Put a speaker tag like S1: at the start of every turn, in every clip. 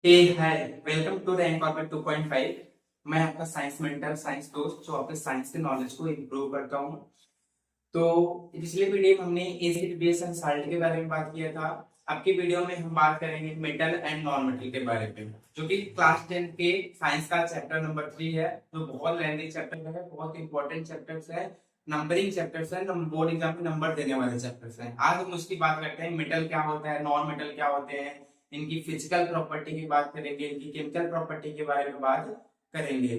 S1: Hey hi, welcome to rank corporate 2.5। मैं आपका science mentor, science दोस्त जो आपके साइंस के नॉलेज को इम्प्रूव करता हूँ। तो पिछले वीडियो में हमने एसिड बेस एंड साल्ट के बारे में बात किया था। अब की वीडियो में हम बात करेंगे मेटल एंड नॉन मेटल के बारे में, जो कि क्लास 10 के साइंस का चैप्टर नंबर 3 है, जो बहुत लेंथी चैप्टर है, बहुत इंपॉर्टेंट चैप्टर्स है, नंबरिंग चैप्टर्स है, बोर्ड एग्जाम में नंबर देने वाले चैप्टर्स हैं। आज हम उसकी बात करते हैं, मेटल क्या होता है, नॉन मेटल क्या होते हैं, इनकी फिजिकल प्रॉपर्टी की बात करेंगे, इनकी केमिकल प्रॉपर्टी के बारे में बात करेंगे,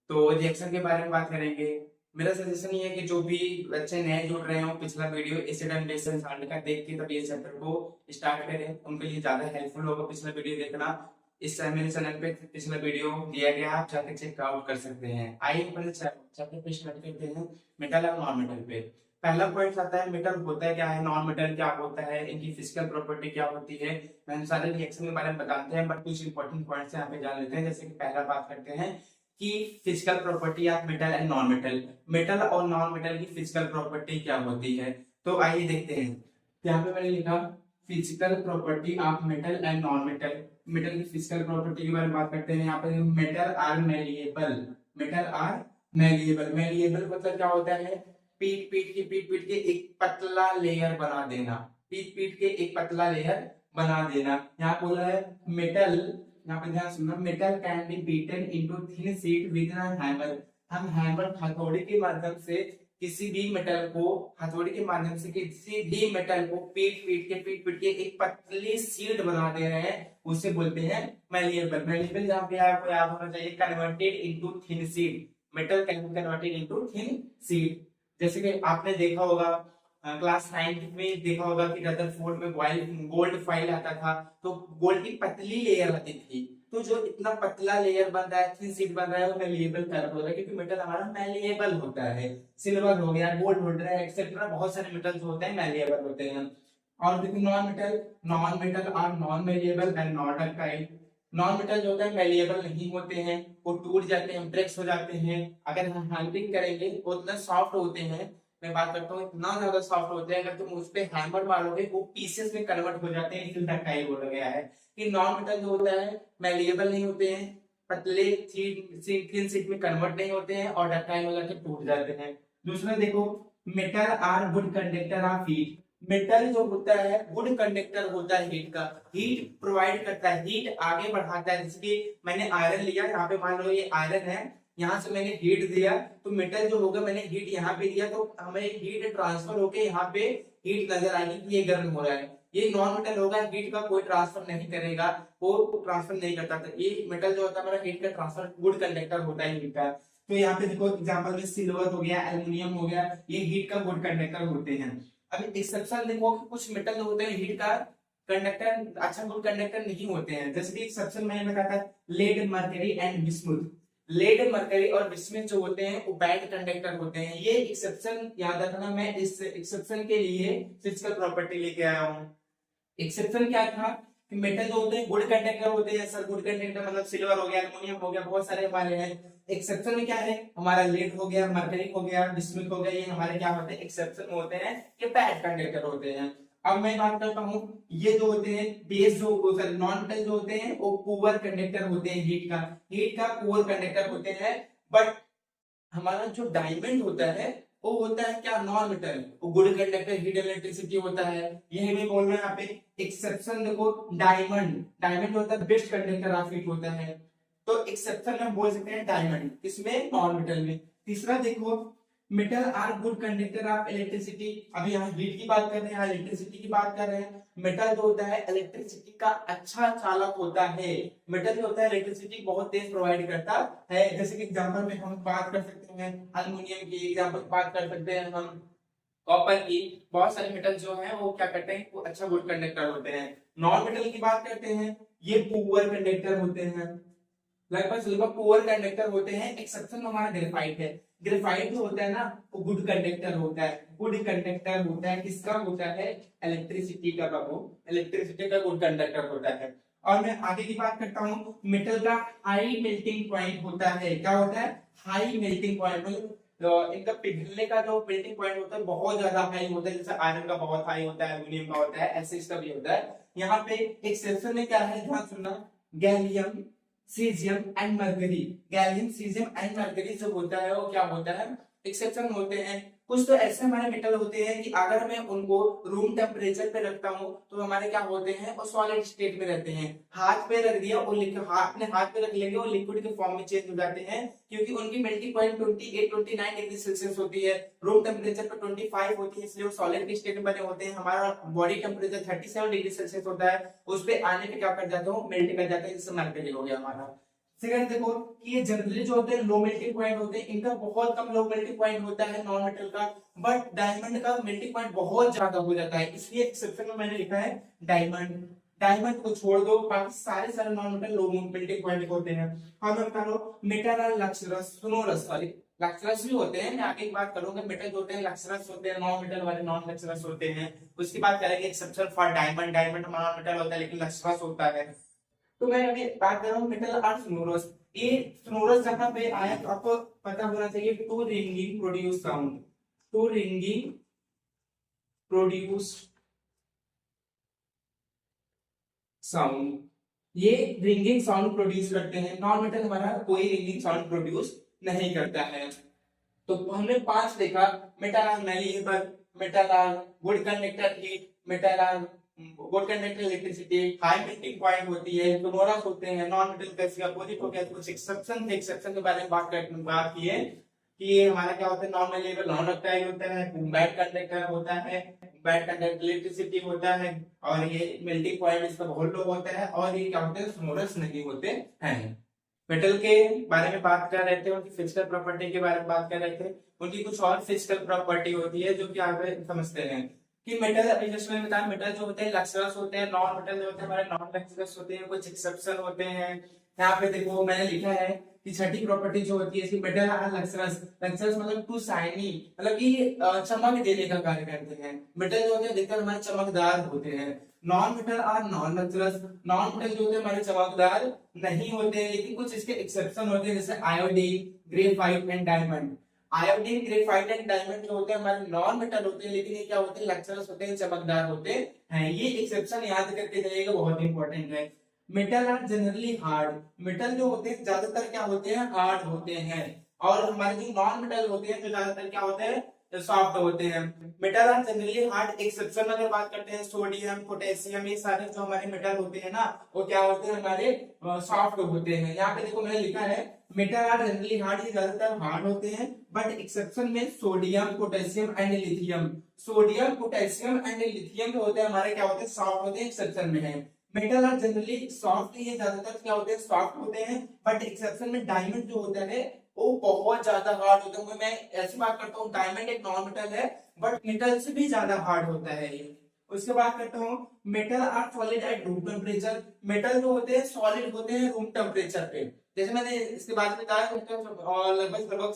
S1: तो रिएक्शन के बारे में बात करेंगे। मेरा सजेशन ये है कि जो भी बच्चे नए जुड़ रहे हो, पिछला video acid and base and salt का देख के तब ये चैप्टर को स्टार्ट करें, उनके लिए ज्यादा हेल्पफुल होगा पिछला वीडियो देखना। इस मेरे चैनल पे पिछला वीडियो दिया गया है, आप जाकर चेक आउट कर सकते हैं। आइए पहले चैप्टर पे स्टार्ट करते हैं, मेटल और नॉन मेटल पे। पहला पॉइंट आता है मेटल होता है क्या है, नॉन मेटल क्या होता है, इनकी फिजिकल प्रॉपर्टी क्या होती है। मैं सारे रिएक्शन के बारे में बताते हैं, बट कुछ इंपॉर्टेंट पॉइंट्स यहाँ पे जान लेते हैं। जैसे कि पहला बात करते हैं कि physical property of metal and non metal, metal और नॉन मेटल की फिजिकल प्रॉपर्टी क्या होती है। तो आइए देखते हैं। यहाँ पे मैंने लिखा physical property of metal and non metal. Metal की फिजिकल प्रॉपर्टी के बारे में बात करते हैं। यहाँ पे metal are malleable, metal are malleable. Malleable मतलब क्या होता है, पीट पीट के एक पतला लेयर बना देना, पीट पीट के एक पतला लेयर बना देना। यहाँ बोला है मेटल, यहाँ पे ध्यान सुनना, metal can be beaten into thin sheet with hammer. हम हैमर हथौड़ी के माध्यम से किसी भी मेटल को, हथौड़ी के माध्यम से किसी भी मेटल को पीट पीट के एक पतली शीट बना दे रहे हैं, उसे बोलते हैं मैलिएबल। मैलिएबल जहाँ पे आपको याद होना चाहिए, converted into thin sheet, metal can be converted into thin sheet. जैसे कि आपने देखा होगा, क्लास 9 में देखा होगा कि रदरफोर्ड में गोल्ड फाइल आता था, तो गोल्ड की पतली लेयर आती थी। तो जो इतना पतला लेयर बन रहा है, थिन शीट बन रहा है, वो मैलिएबल कर रहा है, क्योंकि मेटल हमारा मैलिएबल होता है। सिल्वर हो गया, गोल्ड हो गया, एक्सेट्रा, बहुत सारे मेटल्स होते हैं मैलिएबल होते हैं। और देखो non metal, non metal are non malleable and not ductile. Non metal जो होता है मैलिएबल नहीं होते हैं, वो टूट जाते हैं, ब्रेक्स हो जाते हैं। अगर हम हैंडलिंग करेंगे वो उतना सॉफ्ट होते हैं, मैं बात करता हूँ इतना ज्यादा सॉफ्ट होते हैं, अगर तुम उस पे हैमर मारोगे वो पीसेस में कन्वर्ट हो जाते हैं, इसलिए डक्टाइल बोला गया है। कि नॉन मेटल जो होता है मैलिएबल नहीं होते हैं, पतले थिन शीट में कन्वर्ट नहीं होते हैं, और डक्टाइल हो जाके टूट जाते हैं। दूसरा देखो, metal are good conductor of heat. Metal जो होता है गुड कंडक्टर होता है हीट का, हीट प्रोवाइड करता है, हीट आगे बढ़ाता है। जैसे कि मैंने आयरन लिया, यहाँ पे मान लो ये आयरन है, यहाँ से मैंने हीट दिया, तो मेटल जो होगा, मैंने हीट यहाँ पे दिया, तो हमें हीट ट्रांसफर होके यहाँ पे हीट नजर आएगी कि ये गर्म हो रहा है। ये नॉन मेटल होगा, हीट का कोई ट्रांसफर नहीं करेगा, वो ट्रांसफर नहीं करता था। ये मेटल जो होता है हमारा हीट का ट्रांसफर, गुड कंडक्टर होता है हीट का। तो यहाँ पे देखो एग्जांपल में सिल्वर हो गया, एल्युमिनियम हो गया, ये हीट का गुड कंडक्टर होते हैं। अभी एक्सेप्शन देखो कि कुछ मेटल होते हैं हीट का कंडक्टर, अच्छा गुड कंडक्टर नहीं होते हैं। जैसे कि एक्सेप्शन मैंने बताया था, lead, mercury and bismuth. Lead, mercury और बिस्मुथ जो होते हैं वो बैड कंडक्टर होते हैं। ये एक्सेप्शन याद रखना, मैं इस एक्सेप्शन के लिए फिजिकल प्रॉपर्टी लेके आया हूँ। एक्सेप्शन क्या था कि मेटल जो होते हैं गुड कंडक्टर होते हैं। सर गुड कंडक्टर मतलब सिल्वर हो गया, एल्युमिनियम हो गया, बहुत सारे हमारे हैं। एक्सेप्शन में क्या है, हमारा लेड हो गया, मरकरी हो गया, बिस्मुथ हो गया, ये हमारे क्या होते हैं, एक्सेप्शन होते हैं, ये बैड कंडक्टर होते हैं। अब मैं बात करता हूँ, ये जो होते हैं बेस जो नॉन मेटल जो होते हैं वो पुअर कंडक्टर होते हैं हीट का, हीट का पुअर कंडक्टर होते हैं। बट हमारा जो डायमंड होता है वो होता है क्या, नॉन मेटल, वो गुड कंडक्टर, हीट इलेक्ट्रिसिटी होता है। ये हमें बोल रहे हैं यहाँ पे एक्सेप्शन। देखो डायमंड, डायमंड होता है बेस्ट कंडक्टर ऑफ हीट होता है, तो एक्सेप्शन हम बोल सकते हैं डायमंड, इसमें नॉन मेटल में। तीसरा देखो, metal are good conductor of electricity. अभी यहाँ हीट की बात कर रहे हैं, यहाँ इलेक्ट्रिसिटी की बात कर रहे हैं। मेटल जो होता है इलेक्ट्रिसिटी का अच्छा चालक होता है। मेटल जो होता है इलेक्ट्रिसिटी बहुत तेज प्रोवाइड करता है। जैसे कि एग्जांपल में हम बात कर सकते हैं एल्युमिनियम की, एग्जांपल बात कर सकते हैं हम कॉपर की। बहुत सारे मेटल जो हैं वो क्या करते हैं, वो अच्छा गुड कंडक्टर होते हैं। नॉन मेटल की बात करते हैं, ये पुअर कंडक्टर होते हैं, लगभग पुअर कंडक्टर होते हैं। एक्सेप्शन हमारा ग्रेफाइट है। ग्रेफाइट जो होता है ना वो गुड कंडक्टर होता है, गुड कंडक्टर होता है, किसका होता है, इलेक्ट्रिसिटी का, वो इलेक्ट्रिसिटी का गुड कंडक्टर होता है। और मैं आगे की बात करता हूँ, मेटल का हाई मेल्टिंग पॉइंट होता है। क्या होता है, हाई मेल्टिंग पॉइंट, मतलब इनका पिघलने का जो मेल्टिंग पॉइंट होता है बहुत ज्यादा हाई होता है। जैसे आयरन का बहुत हाई होता है, एल्यूमिनियम का होता है, ऐसे इसका भी होता है। यहाँ पे एक्सेप्शन में क्या है, ध्यान सुनना, gallium, caesium and mercury. Gallium, caesium and mercury जो होता है वो क्या होता है, एक्सेप्शन होते हैं। कुछ तो ऐसे हमारे मेटल होते हैं कि अगर मैं उनको रूम टेम्परेचर पे रखता हूँ तो हमारे क्या होते हैं, वो सॉलिड स्टेट में रहते हैं। हाथ पे रख दिया और अपने हाथ पे रख लेंगे और लिक्विड के फॉर्म में चेंज हो जाते हैं, क्योंकि उनकी मेल्टिंग पॉइंट 28-29 डिग्री सेल्सियस होती है, रूम टेम्परेचर पे 25 होती है, इसलिए वो सॉलिड के स्टेट में बने होते हैं। हमारा बॉडी टेम्परेचर 37 डिग्री सेल्सियस होता है, उस पे आने पे क्या कर जाते हो, मेल्ट कर जाते हैं, जिससे मरकरी हो गया हमारा। सेकंड देखो कि ये जनरली जो होते हैं लो मेल्टिंग पॉइंट होते हैं, इनका बहुत कम लो मेल्टिंग पॉइंट होता है नॉन मेटल का, बट डायमंड का मेल्टिंग पॉइंट बहुत ज्यादा हो जाता है, इसलिए एक्सेप्शन में मैंने लिखा है डायमंड। डायमंड को छोड़ दो, बाकी सारे non metal low melting point होते हैं। हम बता लो मेटल और लक्सरस, सोनोरस, सॉरी लक्सरस भी होते हैं, मैं आगे की बात करूंगा। मेटल जो होते हैं लक्सरस होते हैं, नॉन मेटल वाले नॉन लक्सरस होते हैं। उसकी बात करेंगे exception for diamond. Diamond non metal होता है लेकिन लक्सरस होता है। तो मैं अभी बात कर रहा हूँ मेटल और सोनोरस। ये सोनोरस जहां पे आया तो आपको पता होना चाहिए to ringing produce sound, to ringing produce sound, ये रिंगिंग साउंड प्रोड्यूस करते हैं। नॉन मेटल हमारा कोई रिंगिंग साउंड प्रोड्यूस नहीं करता है। तो हमने 5 देखा, metal are malleable, metal are good conductor heat, metal are good conductor electricity, high melting point होती है, सोनोरस होते हैं, नॉन मेटल कैसे अपोजिट हो गया। कुछ एक्सेप्शन थे, एक्सेप्शन के बारे में बात की है कि ये हमारा क्या होता है, नॉन मैलिएबल, नॉन डक्टाइल होता है, बैड कंडक्टर होता है, बैड कंडक्टर इलेक्ट्रिसिटी होता है, और ये मेल्टिंग पॉइंट इसका बहुत लो होता है, और ये क्या होते हैं, सोनोरस नहीं होते हैं। मेटल के बारे में बात कर रहे थे, उनकी फिजिकल प्रॉपर्टी के बारे में बात कर रहे थे। उनकी कुछ और फिजिकल प्रॉपर्टी होती है जो कि आगे समझते हैं कि मेटल, अभी जैसे मैंने बताया, मेटल जो होते हैं लक्सरस होते हैं, नॉन मेटल जो होते हैं हमारे नॉन लक्सरस होते हैं, कुछ एक्सेप्शन होते हैं। यहाँ पे देखो मैंने लिखा है कि छठी प्रॉपर्टी जो होती है इसकी, मेटल आर लक्सरस। लक्सरस मतलब टू शाइनी, मतलब कि चमक देने का कार्य करते हैं। मेटल जो होते हैं देखकर हमारे चमकदार होते हैं। Non metal are non lustrous, non metal जो होते हैं हमारे चमकदार नहीं होते हैं, लेकिन कुछ इसके एक्सेप्शन होते हैं, जैसे iodine, graphite and diamond. Iodine, graphite and diamond जो होते हैं हमारे नॉन मेटल होते हैं, लेकिन ये क्या होते हैं, लक्सरस होते हैं, चमकदार होते हैं। ये एक्सेप्शन याद करके जाइएगा, बहुत इंपॉर्टेंट है। Metal are generally hard, metal जो होते हैं ज्यादातर क्या होते हैं, हार्ड होते हैं, और हमारे जो नॉन मेटल होते हैं जो ज्यादातर क्या होते हैं, सॉफ्ट होते हैं। Metal are generally hard, exception अगर बात करते हैं सोडियम, पोटेशियम, ये सारे जो हमारे मेटल होते हैं ना, वो क्या होते हैं, हमारे सॉफ्ट होते हैं। यहाँ पे देखो मैंने लिखा है मेटल आर जनरली हार्ड, ये ज्यादातर हार्ड होते हैं, बट एक्सेप्शन में sodium, potassium and lithium. Sodium, potassium and lithium जो होते हैं हमारे क्या होते हैं, सॉफ्ट होते हैं, एक्सेप्शन में है। मेटल आर जनरली सॉफ्ट, ये ज्यादातर क्या होते हैं, सॉफ्ट होते हैं, बट एक्सेप्शन में डायमंड जो होता है वो बहुत ज्यादा हार्ड होता है। मैं ऐसी बात करता हूँ, डायमंड एक नॉन मेटल है, बट मेटल से भी ज्यादा हार्ड होता है ये। उसके बाद करता हूँ metal are solid at room temperature. Metal जो होते हैं सॉलिड होते हैं रूम टेम्परेचर पे, जैसे मैंने इसके बाद में बताया, लगभग लगभग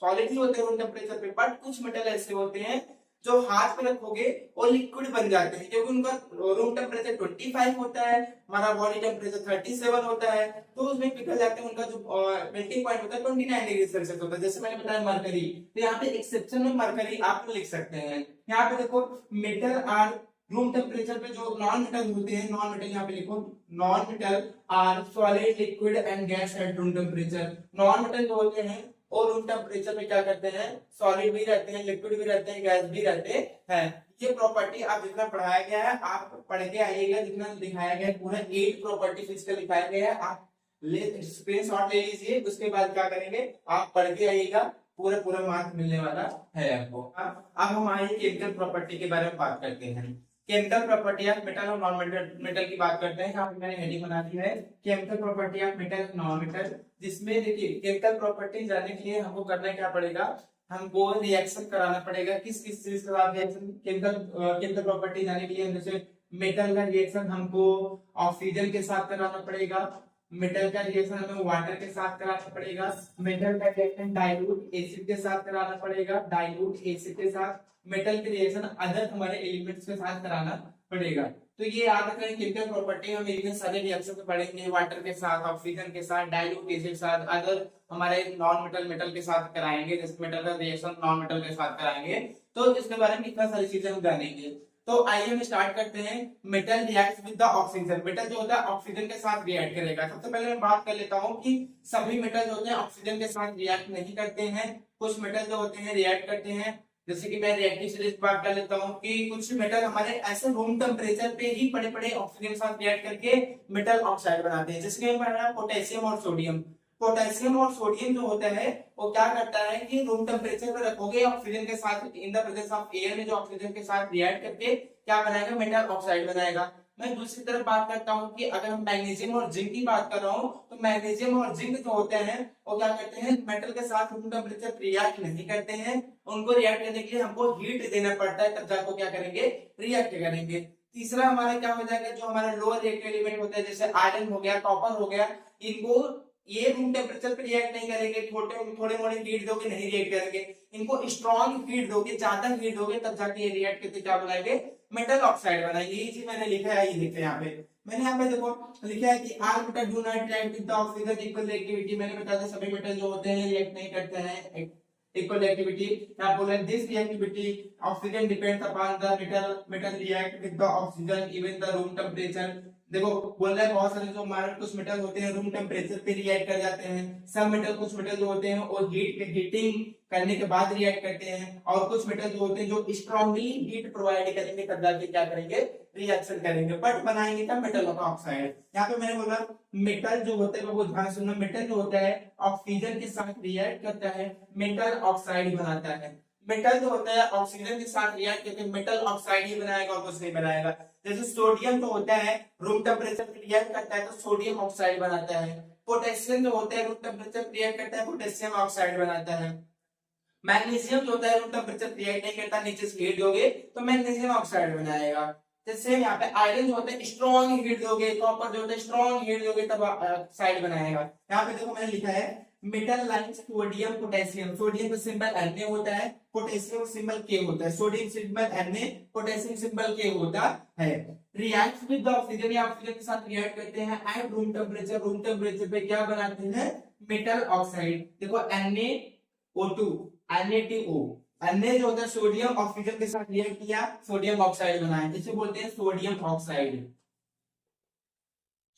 S1: सॉलिड ही होते हैं रूम टेम्परेचर पे, बट कुछ मेटल ऐसे होते हैं जो हाथ पे रखोगे और लिक्विड बन जाते हैं, क्योंकि उनका रूम टेम्परेचर 25 होता है, हमारा बॉडी टेम्परेचर 37 होता है, तो उसमें पिघल जाते हैं। उनका जो मेल्टिंग पॉइंट होता है 29 डिग्री सेल्सियस होता है, जैसे मैंने बताया मरकरी। तो यहाँ पे एक्सेप्शन में मरकरी आप लिख सकते हैं। यहाँ पे देखो मेटल आर रूम टेम्परेचर पे, जो नॉन मेटल होते हैं, नॉन मेटल यहाँ पे लिखो, non metal are solid, liquid and gas at room temperature. Non metal जो होते हैं और रूम टेम्परेचर पे क्या करते हैं, सॉलिड भी रहते हैं, लिक्विड भी रहते हैं, गैस भी रहते हैं। ये प्रॉपर्टी आप जितना पढ़ाया गया है आप पढ़ के आइएगा, जितना दिखाया गया है पूरा 8 प्रॉपर्टी फिजिकल दिखाया गया है, आप स्क्रीनशॉट ले लीजिए। उसके बाद क्या करेंगे, आप पढ़ के आइएगा, पूरा पूरा मार्क मिलने वाला है आपको। अब हम आइए केमिकल प्रॉपर्टी के बारे में बात करते हैं। केमिकल प्रॉपर्टी ऑफ मेटल और नॉन मेटल की बात करते हैं। यहाँ पे मैंने हेडिंग बना दी है chemical property of metal non metal, जिसमें देखिए केमिकल प्रॉपर्टी जानने के लिए हमको करना क्या पड़ेगा, हमको रिएक्शन कराना पड़ेगा। किस किस चीज के साथ रिएक्शन, केमिकल प्रॉपर्टी जानने के लिए जैसे मेटल का रिएक्शन हमको ऑक्सीजन के साथ कराना पड़ेगा, मेटल का रिएक्शन हमें वाटर के साथ कराना पड़ेगा, मेटल का रिएक्शन डाइल्यूट एसिड के साथ कराना पड़ेगा, डाइल्यूट एसिड के साथ, मेटल के रिएक्शन अदर हमारे एलिमेंट्स के साथ कराना पड़ेगा। तो ये याद रखें केमिकल प्रॉपर्टी हम इतने सारे रिएक्शन पढ़ेंगे, वाटर के साथ, ऑक्सीजन के साथ, डाइल्यूट एसिड के साथ, अदर हमारे नॉन मेटल के साथ कराएंगे, जैसे मेटल का रिएक्शन नॉन मेटल के साथ कराएंगे, तो इसके बारे में इतना सारी चीजें हम जानेंगे। तो आइए हम स्टार्ट करते हैं। Metal reacts with the oxygen. Metal जो होता है ऑक्सीजन के साथ रिएक्ट करेगा। सबसे पहले मैं बात कर लेता हूँ कि सभी मेटल जो होते हैं ऑक्सीजन के साथ रिएक्ट नहीं करते हैं। कुछ मेटल जो होते हैं रिएक्ट करते हैं। जैसे कि मैं रिएक्टिव सीरीज की बात कर लेता हूँ कि कुछ मेटल हमारे ऐसे रूम टेम्परेचर पे ही बड़े बड़े ऑक्सीजन के साथ रिएक्ट करके मेटल ऑक्साइड बनाते हैं। जैसे कि पोटेशियम और सोडियम। पोटेशियम और सोडियम जो होता है वो क्या करता है कि रूम टेम्परेचर पर रखोगे ऑक्सीजन के साथ in the presence of air में जो ऑक्सीजन के साथ रिएक्ट करके क्या बनाएगा, मेटल ऑक्साइड बनाएगा। मैं दूसरी तरफ बात करता हूँ कि अगर हम मैग्नीशियम और जिंक की बात कर रहा हूँ तो मैग्नीशियम और जिंक जो होते हैं वो क्या करते हैं, मेटल के साथ रूम टेम्परेचर रिएक्ट नहीं करते हैं। उनको रिएक्ट करने के लिए हमको हीट देना पड़ता है, तब जाकर क्या करेंगे, रिएक्ट करेंगे। तीसरा हमारा क्या हो जाएगा, जो हमारा लोअर रिएक्टिव एलिमेंट होता है जैसे आयरन हो गया, कॉपर हो गया, इनको ये रूम टेम्परेचर पे रिएक्ट नहीं करेंगे, थोड़े मोड़े हीट दोगे नहीं रिएक्ट करेंगे। इनको स्ट्रॉन्ग हीट दोगे, ज्यादा हीट दोगे तब जाके ये रिएक्ट करके क्या बनाएंगे, मेटल ऑक्साइड बनाएंगे। ये चीज मैंने लिखा है, ये देखते हैं यहाँ पे मैंने यहाँ पे देखो लिखा है कि all metal do not react with the oxygen equal reactivity. मैंने बताया था सभी मेटल जो होते हैं रिएक्ट नहीं करते हैं इक्वल रिएक्टिविटी। यहाँ बोल रहे हैं this reactivity oxygen depends upon the metal react with the oxygen even the room temperature. देखो बोल रहा है बहुत सारे जो हमारे कुछ मेटल होते हैं रूम टेम्परेचर पे रिएक्ट कर जाते हैं। सब मेटल, कुछ मेटल जो होते हैं वो हीटिंग करने के बाद रिएक्ट करते हैं, और कुछ मेटल जो होते हैं जो स्ट्रांगली हीट प्रोवाइड करेंगे तब जाके क्या करेंगे, रिएक्शन करेंगे, बट बनाएंगे क्या, मेटल ऑक्साइड। यहाँ पे मैंने बोला मेटल जो होता है वो ध्यान सुनना, मेटल जो होता है ऑक्सीजन के साथ रिएक्ट करता है, मेटल ऑक्साइड बनाता है। मेटल जो होता है ऑक्सीजन के साथ रिएक्ट करके मेटल ऑक्साइड ही बनाएगा और कुछ नहीं बनाएगा। जैसे सोडियम जो होता है रूम टेम्परेचर पे रिएक्ट करता है तो सोडियम ऑक्साइड बनाता है। पोटेशियम जो होता है रूम टेम्परेचर पे रिएक्ट करता है, पोटेशियम ऑक्साइड बनाता है। मैग्नीशियम जो होता है रूम टेम्परेचर पे रिएक्ट नहीं करता, नीचे से हीट दोगे तो मैग्नीशियम ऑक्साइड बनाएगा। जैसे यहाँ पे आयरन जो होता है स्ट्रॉन्ग हीट दोगे, कॉपर जो होता है स्ट्रॉन्ग हीट दोगे तब ऑक्साइड बनाएगा। यहाँ पे देखो मैंने लिखा है metal like sodium potassium. Sodium का सिंबल Na होता है, पोटेशियम सिंबल K होता है। Sodium symbol Na, potassium symbol K होता है। रिएक्ट विद ऑक्सीजन या ऑक्सीजन के साथ रिएक्ट करते हैं eight room temperature. Room temperature पे क्या बनाते हैं, मेटल ऑक्साइड। देखो NaO2 NaTO, Na जो होता है सोडियम ऑक्सीजन के साथ रिएक्ट किया, सोडियम ऑक्साइड बनाया, इसे बोलते हैं sodium oxide.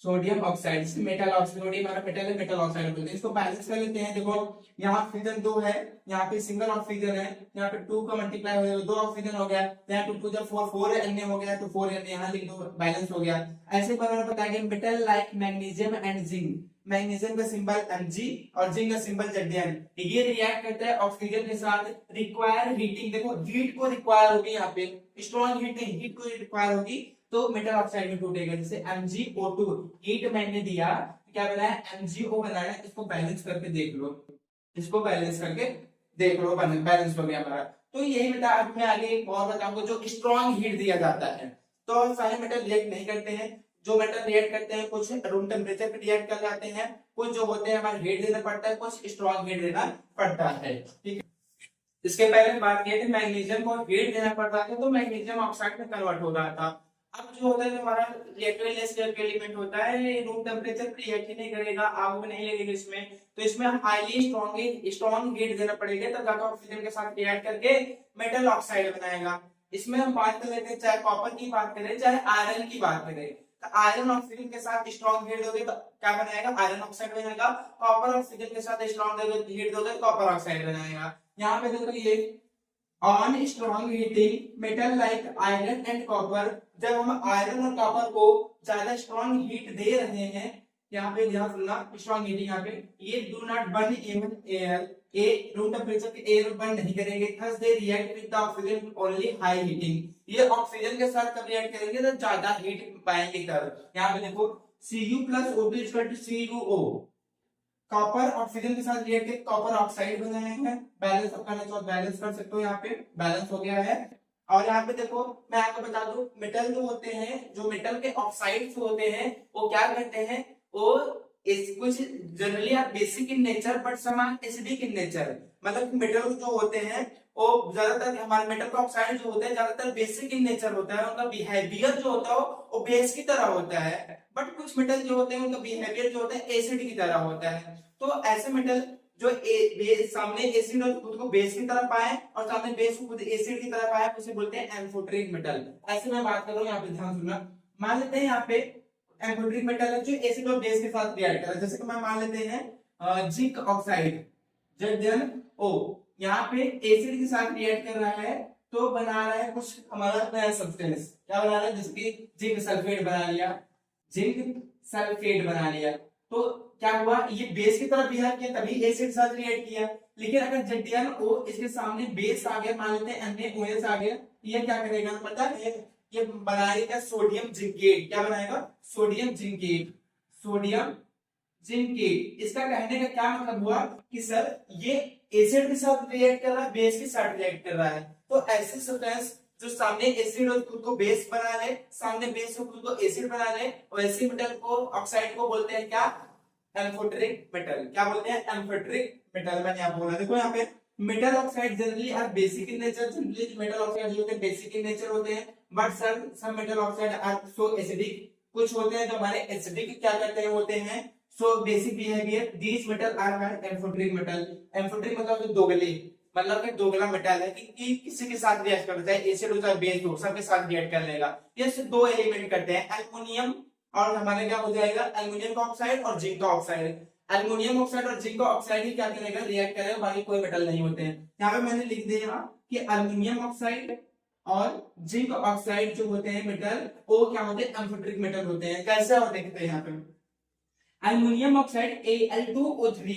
S1: Sodium oxide metal oxide, sodium हमारा मेटल है, मेटल ऑक्साइड बोलते हैं। इसको बैलेंस कर लेते हैं। देखो यहाँ ऑक्सीजन 2 है, यहाँ पे सिंगल ऑक्सीजन है, यहाँ पे 2 का मल्टीप्लाई हो गया 2 ऑक्सीजन हो गया, यहाँ 2 2 4 4 Na हो गया तो 4 Na यहाँ लिख दो, बैलेंस हो गया। ऐसे मैंने बताया metal like magnesium and zinc. Magnesium का सिंबल Mg और जिंक का सिंबल Zn। ये रिएक्ट करता है ऑक्सीजन के साथ, रिक्वायर हीटिंग। देखो हीट को रिक्वायर होगी, यहाँ पे स्ट्रॉन्ग हीट नहीं, हीट को रिक्वायर होगी तो मेटल ऑक्साइड में टूटेगा। जैसे MgO2 हीट मैंने दिया, क्या बनाया, MgO बनाया। इसको बैलेंस करके देख लो, इसको बैलेंस करके देख लो, बैलेंस हो गया हमारा। तो यही बेटा अब मैं आगे एक और बताऊंगा जो स्ट्रॉन्ग हीट दिया जाता है। तो सारे मेटल रिएक्ट नहीं करते हैं, जो मेटल रिएक्ट करते हैं कुछ रूम टेम्परेचर पे रिएक्ट कर जाते हैं, कुछ जो होते हैं हमारे हीट देना पड़ता है, कुछ स्ट्रॉन्ग हीट देना पड़ता है। ठीक है, इसके पहले बात किए थे मैग्नीशियम को हीट देना पड़ता था तो मैग्नीशियम ऑक्साइड में कन्वर्ट हो रहा था। अब जो होता है हमारा रिएक्टिवलेस एलिमेंट होता है, रूम टेम्परेचर पे रिएक्ट ही नहीं करेगा, आग में नहीं लगेगा इसमें, तो इसमें हाईली स्ट्रॉन्ग हीट देना पड़ेगा तब जाकर ऑक्सीजन के साथ रिएक्ट करके मेटल ऑक्साइड बनाएगा। इसमें हम बात कर लेते हैं, चाहे कॉपर की बात करें चाहे आयरन की बात करें, तो आयरन ऑक्सीजन के साथ स्ट्रॉन्ग हीट दोगे तो क्या बनाएगा, आयरन ऑक्साइड बनाएगा। कॉपर ऑक्सीजन के साथ स्ट्रॉन्ग हीट दोगे तो कॉपर ऑक्साइड बनाएगा। यहाँ पे देखो ये on strong heating metal like iron and copper, जब हम आयरन और कॉपर को ज्यादा स्ट्रॉन्ग हीट दे रहे हैं, यहाँ पे ध्यान सुनना, स्ट्रॉन्ग हीटिंग यहाँ पे, ये do not burn even air, ये रूम टेम्परेचर के एयर बर्न नहीं करेंगे, thus they react with the oxygen only high heating. ये ऑक्सीजन के साथ कब रिएक्ट करेंगे तो ज्यादा हीट पाएंगे तब। यहाँ पे देखो Cu+O2 कॉपर ऑक्सीजन के साथ रिएक्ट करके कॉपर ऑक्साइड बनाए हैं। बैलेंस करना चाहो बैलेंस कर सकते हो, यहाँ पे बैलेंस हो गया है। और यहाँ पे देखो मैं आपको बता दूं, मेटल जो होते हैं, जो मेटल के ऑक्साइड्स होते हैं वो क्या करते हैं, वो कुछ generally are basic in nature but some are acidic in nature. मतलब मेटल जो होते हैं वो ज्यादातर, हमारे मेटल का ऑक्साइड जो होता है ज्यादातर बेसिक इन नेचर होता है, उनका बिहेवियर जो होता है वो बेस की तरह होता है। बट कुछ मेटल जो होते हैं उनका बिहेवियर जो होता है एसिड की तरह होता है। तो ऐसे मेटल जो सामने एसिड खुद को बेस की तरफ पाए और सामने बेस को खुद एसिड की तरफ पाए उसे बोलते हैं एम्फोटेरिक मेटल। ऐसे मैं बात कर रहा हूँ, यहाँ पे ध्यान सुनना। मान लेते हैं यहाँ पे एम्फोटेरिक मेटल है जो एसिड और बेस के साथ रिएक्ट कर रहा है, जैसे कि मैं मान लेते हैं जिंक ऑक्साइड ZnO यहाँ पे एसिड के साथ रिएक्ट कर रहा है तो बना रहा है कुछ हमारा नया सब्सटेंस। क्या बना रहा है? जैसे कि जिंक सल्फेट बना लिया, जिंक सल्फेट बना लिया। तो क्या हुआ, ये बेस की तरफ बिहेव किया तभी एसिड के साथ रिएक्ट किया। लेकिन अगर ZnO इसके सामने बेस आ गया, मान लेते हैं NaOH आ गया, ये क्या करेगा पता है? ये बनाएगा सोडियम जिंकेट। क्या बनाएगा? Sodium zincate. Sodium zincate. इसका कहने का क्या मतलब हुआ कि सर ये एसिड के साथ रिएक्ट कर रहा है, बेस के साथ रिएक्ट कर रहा है। तो ऐसे सब्सटेंस जो सामने एसिड और खुद को बेस बना ले, सामने बेस को खुद को एसिड बना ले, वैसे मेटल को ऑक्साइड को बोलते हैं क्या? Amphoteric metal. क्या बोलते हैं? Amphoteric metal. मैंने यहाँ बोला, देखो यहाँ पे metal oxide generally are basic in nature. Generally metal oxide जो होते हैं बेसिक इन नेचर होते हैं, but some metal oxide are so acidic. कुछ होते हैं जो हमारे एसिडिक क्या करते हैं होते हैं, so basic behaviour. These metal are amphoteric metal. Amphoteric मतलब दोगले, मतलब कि दोगला मेटल है कि किसी के साथ रिएक्ट करता है, एसिड हो चाहे बेस हो, सबके साथ रिएक्ट कर लेगा। ये सिर्फ दो एलिमेंट करते हैं, एल्युमिनियम और हमारे क्या हो जाएगा, एल्युमिनियम का ऑक्साइड और जिंक का ऑक्साइड। एल्युमिनियम ऑक्साइड और जिंक का ऑक्साइड ही क्या करेगा, रिएक्ट करेगा, बाकी कोई मेटल नहीं होते हैं। यहाँ पे मैंने लिख दिया कि एल्युमिनियम ऑक्साइड और जिंक ऑक्साइड जो होते हैं मेटल, वो क्या होते हैं, एम्फोटेरिक मेटल होते हैं। कैसे और देखते हैं यहाँ पे, aluminium oxide Al2O3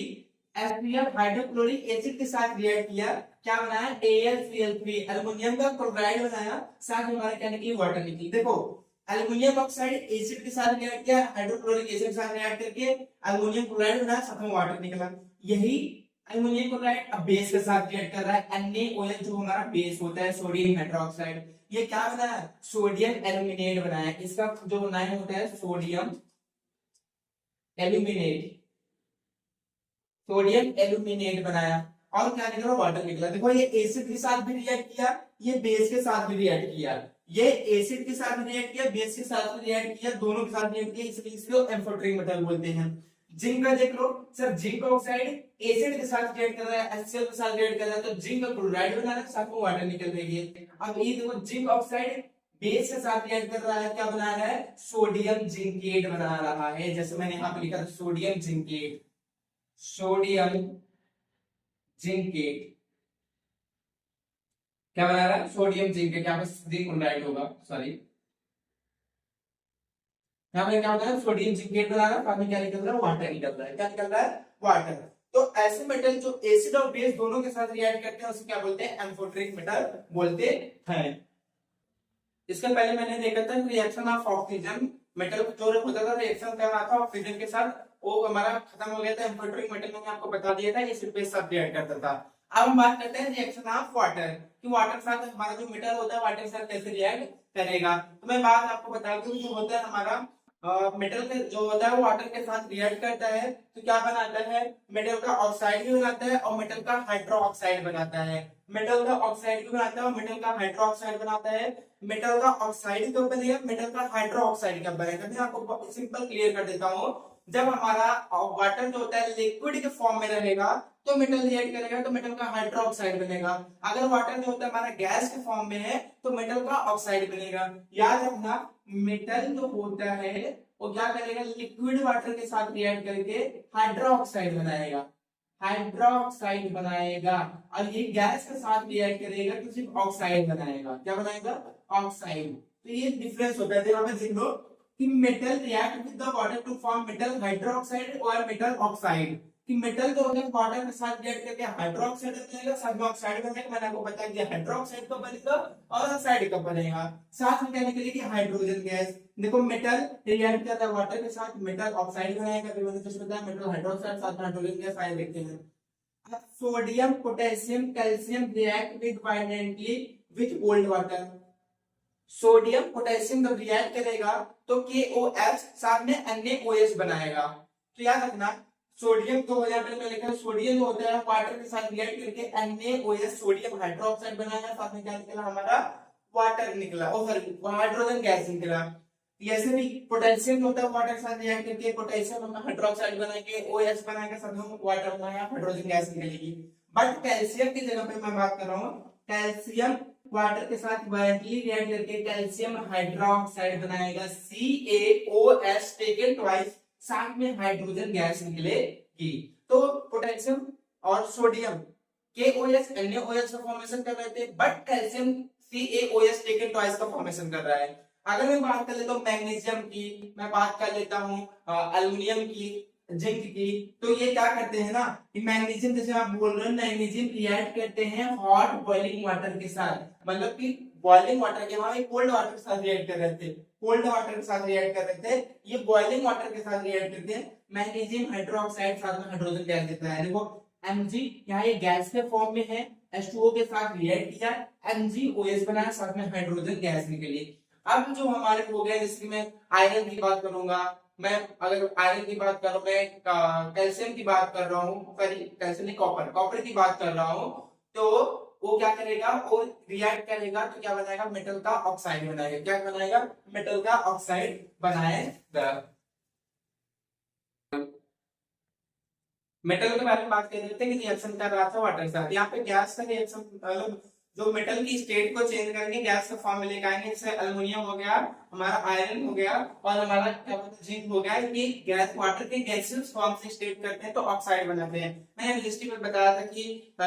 S1: F hydrochloric acid के साथ रिएक्ट किया, क्या बनाया, AlCl3। एल्युमिनियम का क्लोराइड बनाया, साथ में हमारा क्या निकली, वाटर निकली। देखो एल्युमिनियम ऑक्साइड एसिड के साथ रिएक्ट किया, हाइड्रोक्लोरिक एसिड के साथ रिएक्ट करके एल्युमिनियम क्लोराइड बनाया, साथ में वाटर निकला। यही एल्युमिनियम क्लोराइड अब बेस के साथ रिएक्ट कर रहा है, NaOH जो हमारा बेस होता है, सोडियम हाइड्रोक्साइड। ये क्या बनाया, सोडियम एल्यूमिनेट बनाया। इसका जो नाम होता है सोडियम एल्यूमिनेट, सोडियम एल्यूमिनेट बनाया। और क्या निकला, वाटर निकला। देखो ये एसिड के साथ भी रिएक्ट किया, ये बेस के साथ भी रिएक्ट किया। ये एसिड के साथ रिएक्ट किया, बेस के साथ भी रिएक्ट किया, दोनों के साथ रिएक्ट किया, इसलिए इसको एम्फोटेरिक मेटल बोलते हैं। जिंक का देख लो सर, जिंक ऑक्साइड एसिड के साथ रिएक्ट कर रहा है, HCl के साथ रिएक्ट कर रहा है, तो जिंक का क्लोराइड बना रहा है, साथ में वाटर निकल रही है। अब ये देखो जिंक ऑक्साइड बेस के साथ रिएक्ट कर रहा है, क्या बना रहा है, सोडियम जिंकेट बना रहा है। जैसे मैंने यहाँ पे लिखा था सोडियम जिंकेट, सोडियम जिंकेट क्या बना रहा है, सोडियम जिंकेट। यहाँ पे जिंक क्लोराइड होगा, सॉरी, यहाँ पे क्या होता है, सोडियम जिंकेट बना रहा है, पानी क्या निकल रहा है, वाटर निकल रहा है। क्या निकल रहा है, वाटर। तो ऐसे मेटल जो एसिड और बेस दोनों के साथ रिएक्ट करते हैं उसे क्या बोलते हैं, एम्फोटेरिक मेटल बोलते हैं। इसके पहले मैंने देखा था रिएक्शन ऑफ ऑक्सीजन, मेटल जो होता था रिएक्शन कर रहा था ऑक्सीजन के साथ, वो हमारा खत्म हो गया था। एम्फोटेरिक मेटल मैंने आपको बता दिया था, एसिड बेस साथ रिएक्ट करता था। अब हम बात करते हैं रिएक्शन ऑफ वाटर, कि वाटर के साथ हमारा जो मेटल होता है वाटर के साथ कैसे रिएक्ट करेगा। तो मैं बात आपको बता दूं, जो होता है हमारा मेटल के जो होता है वो वाटर के साथ रिएक्ट करता है तो क्या बनाता है, मेटल का ऑक्साइड भी बनाता है और मेटल का हाइड्रो ऑक्साइड बनाता है। मेटल का ऑक्साइड भी बनाता है और मेटल का हाइड्रो ऑक्साइड बनाता है। मेटल का ऑक्साइड कब बनेगा, मेटल का हाइड्रो ऑक्साइड कब बनेगा, मैं आपको सिंपल क्लियर कर देता हूँ। जब हमारा वाटर जो होता है लिक्विड के फॉर्म में रहेगा तो मेटल रिएक्ट करेगा, तो मेटल का हाइड्रो ऑक्साइड बनेगा। अगर वाटर जो होता है हमारा गैस के फॉर्म में है तो मेटल का ऑक्साइड बनेगा। याद रखना, मेटल जो होता है वो क्या करेगा, लिक्विड वाटर के साथ रिएक्ट करके हाइड्रो ऑक्साइड बनाएगा, हाइड्रो ऑक्साइड बनाएगा। और ये गैस के साथ रिएक्ट करेगा तो सिर्फ ऑक्साइड बनाएगा। क्या बनाएगा, ऑक्साइड। तो ये डिफरेंस होता है। देख लो कि metal react with the water to form metal hydroxide और मेटल ऑक्साइड, कि मेटल जो होता है वाटर के साथ रिएक्ट करके हाइड्रोक्साइड बनेगा, साथ में ऑक्साइड बनेगा। मैंने आपको बताया कि हाइड्रोक्साइड कब बनेगा और ऑक्साइड कब बनेगा। साथ में क्या निकलेगी, हाइड्रोजन गैस। देखो मेटल रिएक्ट करता है वाटर के साथ, मेटल ऑक्साइड बनाएगा, फिर मैंने कुछ बताया मेटल हाइड्रोक्साइड, साथ में हाइड्रोजन गैस आए देखते हैं। Sodium potassium calcium react with violently with cold water. Sodium potassium जब रिएक्ट करेगा तो KOH साथ में NaOH बनाएगा। तो याद रखना, सोडियम को मैंने लिखा है, सोडियम जो होता है वाटर के साथ रिएक्ट करके NaOH सोडियम हाइड्रोक्साइड बनाएगा, साथ में क्या निकला हमारा, वाटर निकला, और हाइड्रोजन गैस निकला। ऐसे भी पोटेशियम होता है वाटर के साथ रिएक्ट करके पोटेशियम हम हाइड्रोक्साइड बनाएंगे, OH बनाएंगे, साथ में वाटर बनाएंगे, हाइड्रोजन गैस निकलेगी। बट कैल्शियम की जगह पे मैं बात कर रहा हूँ, कैल्शियम वाटर के साथ वायलेंटली रिएक्ट करके कैल्शियम हाइड्रोक्साइड बनाएगा, CaOH टेकन ट्वाइस, साथ में हाइड्रोजन गैस निकलेगी। तो पोटेशियम और सोडियम KOH NaOH का फॉर्मेशन कर रहे थे, but calcium CaOH taken twice का फॉर्मेशन कर रहा है। अगर मैं बात कर लेता हूँ मैग्नीशियम की, मैं बात कर लेता हूँ एल्युमिनियम की, जिंक की, तो ये क्या करते हैं ना कि मैग्नीशियम, जैसे आप बोल रहे हो मैग्नीशियम रिएक्ट करते हैं हॉट बॉइलिंग वाटर के साथ, मतलब कि बॉइलिंग वाटर के वहां कोल्ड वाटर के साथ रिएक्ट कर रहे थे, कोल्ड वाटर के साथ रिएक्ट कर रहे थे, ये बॉइलिंग वाटर के साथ रिएक्ट करते हैं, मैग्नीशियम हाइड्रोक्साइड साथ में हाइड्रोजन गैस देता है। देखो Mg यहाँ ये गैस के फॉर्म में है, H2O के साथ रिएक्ट किया, MgOH बनाया, साथ में हाइड्रोजन गैस निकली। अब जो हमारे हो गया, जैसे मैं आयरन की बात करूंगा, मैं अगर आयरन की बात कर रहा हूँ, मैं कैल्शियम की बात कर रहा हूँ, सॉरी कैल्शियम नहीं, कॉपर की बात कर रहा हूँ, तो वो क्या करेगा, वो रिएक्ट करेगा तो क्या बनाएगा, मेटल का ऑक्साइड बनाएगा। क्या बनाएगा, मेटल का ऑक्साइड बनाएगा। मेटल के बारे में बात कर रहे थे कि रिएक्शन कर रहा था वाटर के साथ, यहाँ पे गैस का रिएक्शन, मतलब जो मेटल की स्टेट को चेंज करके गैस का फॉर्म में लेकर आएंगे, जैसे एल्युमिनियम हो गया, हमारा आयरन हो गया, और हमारा क्या बोलते हैं जिंक हो गया, ये गैस वाटर के गैसियस फॉर्म से स्टेट करते हैं तो ऑक्साइड बनाते हैं। मैंने हिस्ट्री में बताया था कि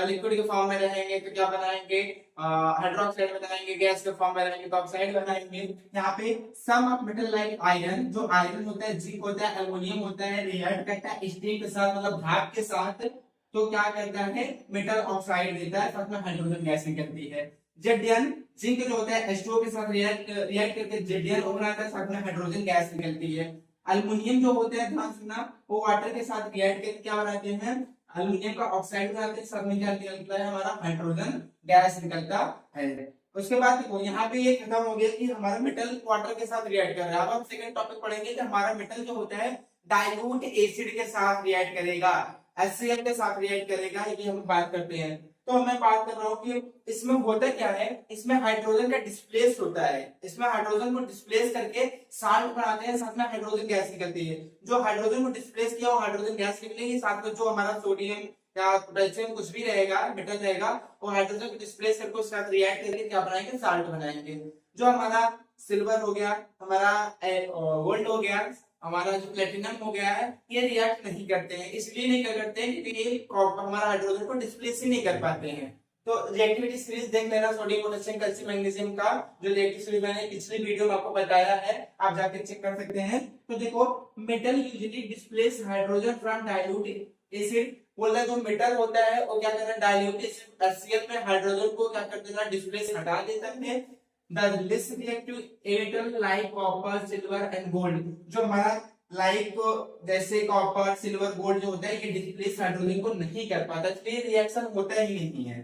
S1: लिक्विड के फॉर्म में रहेंगे तो क्या बनाएंगे, हाइड्रोक्साइड बनाएंगे, गैस के फॉर्म में रहेंगे तो ऑक्साइड बनाएंगे। यहाँ पे सम ऑफ मेटल लाइक आयरन, जो आयरन होता है, जिंक होता है, एल्युमिनियम होता है, रिएक्ट करता है स्टील के साथ, मतलब भाप के साथ, तो क्या करता है, मेटल ऑक्साइड देता है, साथ में हाइड्रोजन गैस निकलती है। जेडियन, जिंक जो होता है H2O के साथ रिएक्ट करके जेडियन बनाता है, साथ में हाइड्रोजन गैस निकलती है। एल्युमिनियम जो होता है, ध्यान सुनना, वो वाटर के साथ रिएक्ट करके क्या बनाते हैं, एल्युमिनियम का ऑक्साइड बनाते हैं, साथ में क्या निकलता है, हमारा हाइड्रोजन गैस निकलता है। उसके बाद देखो यहाँ पे ये खत्म हो गया कि हमारा मेटल वाटर के साथ रिएक्ट कर रहा है। अब हम सेकंड टॉपिक पढ़ेंगे कि हमारा मेटल जो होता है डाइल्यूट एसिड के साथ रिएक्ट करेगा, HCl के साथ रिएक्ट करेगा, ये हम बात करते हैं। तो मैं बात कर रहा हूँ कि इसमें होता क्या है, इसमें हाइड्रोजन का डिस्प्लेस होता है, इसमें हाइड्रोजन को डिस्प्लेस करके साल्ट बनाते हैं, साथ में हाइड्रोजन गैस निकलती है। जो हाइड्रोजन को डिस्प्लेस किया वो हाइड्रोजन गैस निकलेगी, साथ में जो हमारा सोडियम या पोटेशियम कुछ भी रहेगा, मेटल रहेगा, वो हाइड्रोजन को डिस्प्लेस करके उसके साथ रिएक्ट करके क्या बनाएंगे, साल्ट बनाएंगे। जो हमारा सिल्वर हो गया, हमारा गोल्ड हो गया, हमारा जो प्लेटिनम हो गया है, ये रिएक्ट नहीं करते हैं, इसलिए नहीं करते हैं क्योंकि ये हमारा हाइड्रोजन को डिस्प्लेस ही नहीं कर पाते हैं। तो रिएक्टिविटी सीरीज देख लेना, सोडियम, पोटेशियम, कैल्शियम, मैग्नीशियम का जो रिएक्टिव सीरीज मैंने पिछली वीडियो में आपको बताया है, आप जाके चेक कर सकते हैं। तो देखो, metal usually displace hydrogen from dilute acid, बोल रहा है जो मेटल होता है वो क्या कर रहा है, डाइल्यूट एसिड HCl में हाइड्रोजन को क्या कर देता है, डिस्प्लेस हटा देता है। The less reactive metal like copper, silver and gold, जो हमारा लाइक जैसे कॉपर, सिल्वर, गोल्ड जो होता है, ये डिस्प्लेस हाइड्रोजन को नहीं कर पाता, इसलिए रिएक्शन होता ही नहीं है।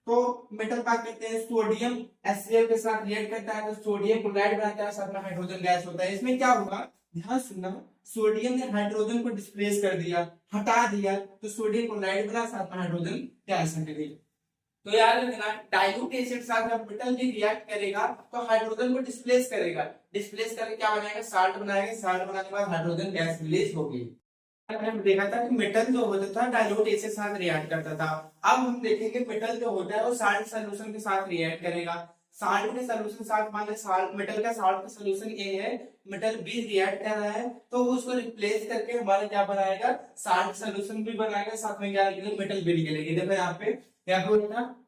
S1: तो मेटल बात करते हैं, सोडियम HCl के साथ रिएक्ट करता है तो सोडियम क्लोराइड बनाता है, साथ में हाइड्रोजन गैस होता है। इसमें क्या होगा, ध्यान सुनना, सोडियम ने हाइड्रोजन को डिस्प्लेस कर दिया, हटा दिया, तो सोडियम क्लोराइड बना, साथ में हाइड्रोजन गैस निकली। तो याद रखना, डाइल्यूट एसिड साथ में मेटल भी रिएक्ट करेगा तो हाइड्रोजन को डिस्प्लेस करेगा, डिस्प्लेस करके क्या बनाएगा, साल्ट बनाएगा, साल्ट बनाने के बाद हाइड्रोजन गैस रिलीज होगी। हमने देखा था कि मेटल जो होता था डाइल्यूट एसिड के साथ रिएक्ट करता था। अब हम देखेंगे मेटल जो होता है वो साल्ट सॉल्यूशन के साथ रिएक्ट करेगा। साल्ट के सॉल्यूशन साथ, मान ले साल्ट, मेटल का साल्ट का सॉल्यूशन ए है, मेटल बी रिएक्ट कर रहा है, तो उसको रिप्लेस करके हमारा क्या बनाएगा, साल्ट सॉल्यूशन भी बनाएगा, साथ में क्या निकलेगा, मेटल भी निकलेगी। देखो यहाँ पे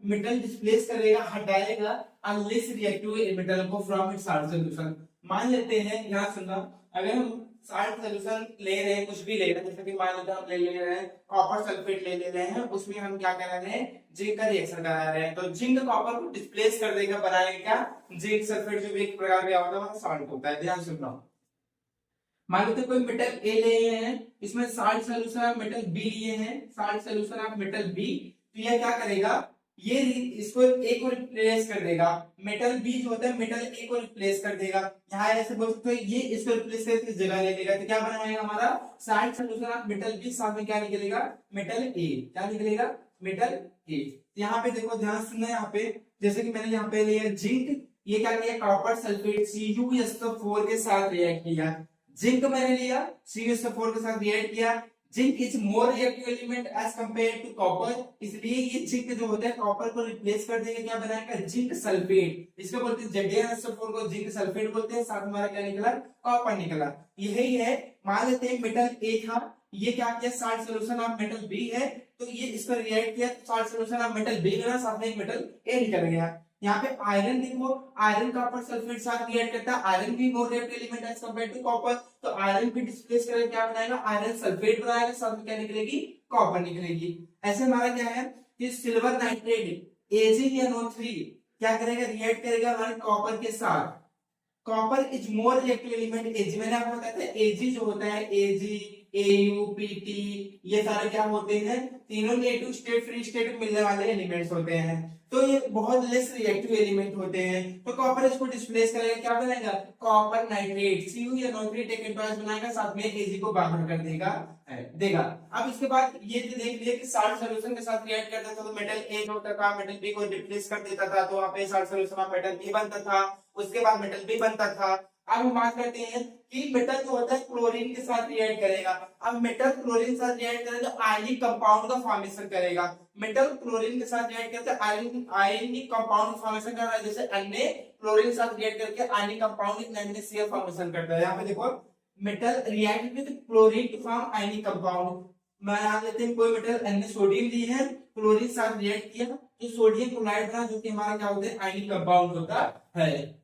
S1: मेटल डिस्प्लेस करेगा, हटाएगा अनलेस रिएक्टिव मेटल को फ्रॉम इट्स साल्ट सॉल्यूशन। मान लेते हैं, यहाँ सुनना, अगर हम साल्ट सॉल्यूशन ले रहे हैं, कुछ भी ले रहे हैं, जैसे कि मान लेते हैं हम ले रहे हैं कॉपर सल्फेट ले रहे हैं, उसमें हम क्या करा रहे हैं, जिंक का रिएक्शन करा रहे हैं, तो जिंक कॉपर को डिस्प्लेस कर देगा, बनाएगा क्या, जिंक सल्फेट, जो भी एक प्रकार का होता है वो साल्ट होता है। ध्यान सुनना, मान लेते कोई मेटल ए लिए हैं, इसमें साल्ट सॉल्यूशन आप मेटल बी लिए हैं, साल्ट सॉल्यूशन आप मेटल बी, तो यह क्या करेगा, ये इसको ए को रिप्लेस कर देगा, मेटल बी जो होता है मेटल ए को रिप्लेस कर देगा। यहाँ ऐसे बोल सकते हो, ये इसको रिप्लेस करके इस जगह ले लेगा, तो क्या बनाएगा हमारा salt solution of metal B, साथ में क्या निकलेगा, मेटल ए, क्या निकलेगा, मेटल ए। यहाँ पे देखो, ध्यान सुनना, यहाँ पे जैसे कि मैंने यहाँ पे लिया जिंक, ये क्या किया, कॉपर सल्फेट CuSO4 के साथ रिएक्ट किया। जिंक मैंने लिया, CuSO4 के साथ रिएक्ट किया। Zinc is more reactive element as compare to copper, इसलिए ये जिंक जो होता है कॉपर को रिप्लेस कर देगा, क्या बनाएगा, जिंक सल्फेट। इसको बोलते हैं ZnSO4 को जिंक सल्फेट बोलते हैं। साथ हमारा क्या निकला, कॉपर निकला। यही है, मान लेते हैं मेटल ए था, ये क्या किया, salt solution of metal B है, तो ये इस पर रिएक्ट किया, salt solution of metal B बना, साथ में एक मेटल ए निकल गया। यहाँ पे आयरन देखो, आयरन कॉपर सल्फेट साथ रिएक्ट करता है, आयरन भी more reactive element as compare to copper, तो आयरन भी डिस्प्लेस करके क्या बनाएगा, आयरन सल्फेट बनाएगा, साथ में क्या निकलेगी, कॉपर निकलेगी। ऐसे हमारा क्या है कि सिल्वर नाइट्रेट AgNO3 क्या करेगा, रिएक्ट करेगा हमारे कॉपर के साथ। Copper is more reactive element Ag, मैंने आपको बताया था Ag जो होता है, Ag AuPt ये सारे क्या होते हैं, तीनों नेगेटिव स्टेट फ्री स्टेट में मिलने वाले एलिमेंट्स होते हैं, तो ये बहुत लेस रिएक्टिव एलिमेंट होते हैं। तो कॉपर इसको डिस्प्लेस करेगा, क्या बनाएगा, copper nitrate CuNO3 taken toys बनाएगा, साथ में Ag को बाहर कर देगा। अब इसके बाद ये जो देख लिया कि साल्ट सॉल्यूशन के साथ रिएक्ट करता था तो मेटल ए जो होता था मेटल बी को रिप्लेस कर देता था, तो वहां पे साल्ट सॉल्यूशन ऑफ मेटल ए बनता था, उसके बाद मेटल बी बनता था। अब हम बात करते हैं कि मेटल जो होता है क्लोरीन के साथ रिएक्ट करेगा। अब मेटल क्लोरीन के साथ रिएक्ट करेगा तो आयनिक कंपाउंड का फॉर्मेशन करेगा। मेटल क्लोरीन के साथ रिएक्ट करते हैं आयनिक कंपाउंड फॉर्मेशन कर रहा है, जैसे अन्य क्लोरीन के साथ रिएक्ट करके आयनिक कंपाउंड NaCl फॉर्मेशन करता है। यहाँ पे देखो metal react with chlorine to form ionic compound. मान लेते हैं कोई मेटल हमने सोडियम ली है, क्लोरीन साथ रिएक्ट किया तो सोडियम क्लोराइड बना, जो कि हमारा क्या होता है, आयनिक कंपाउंड होता है।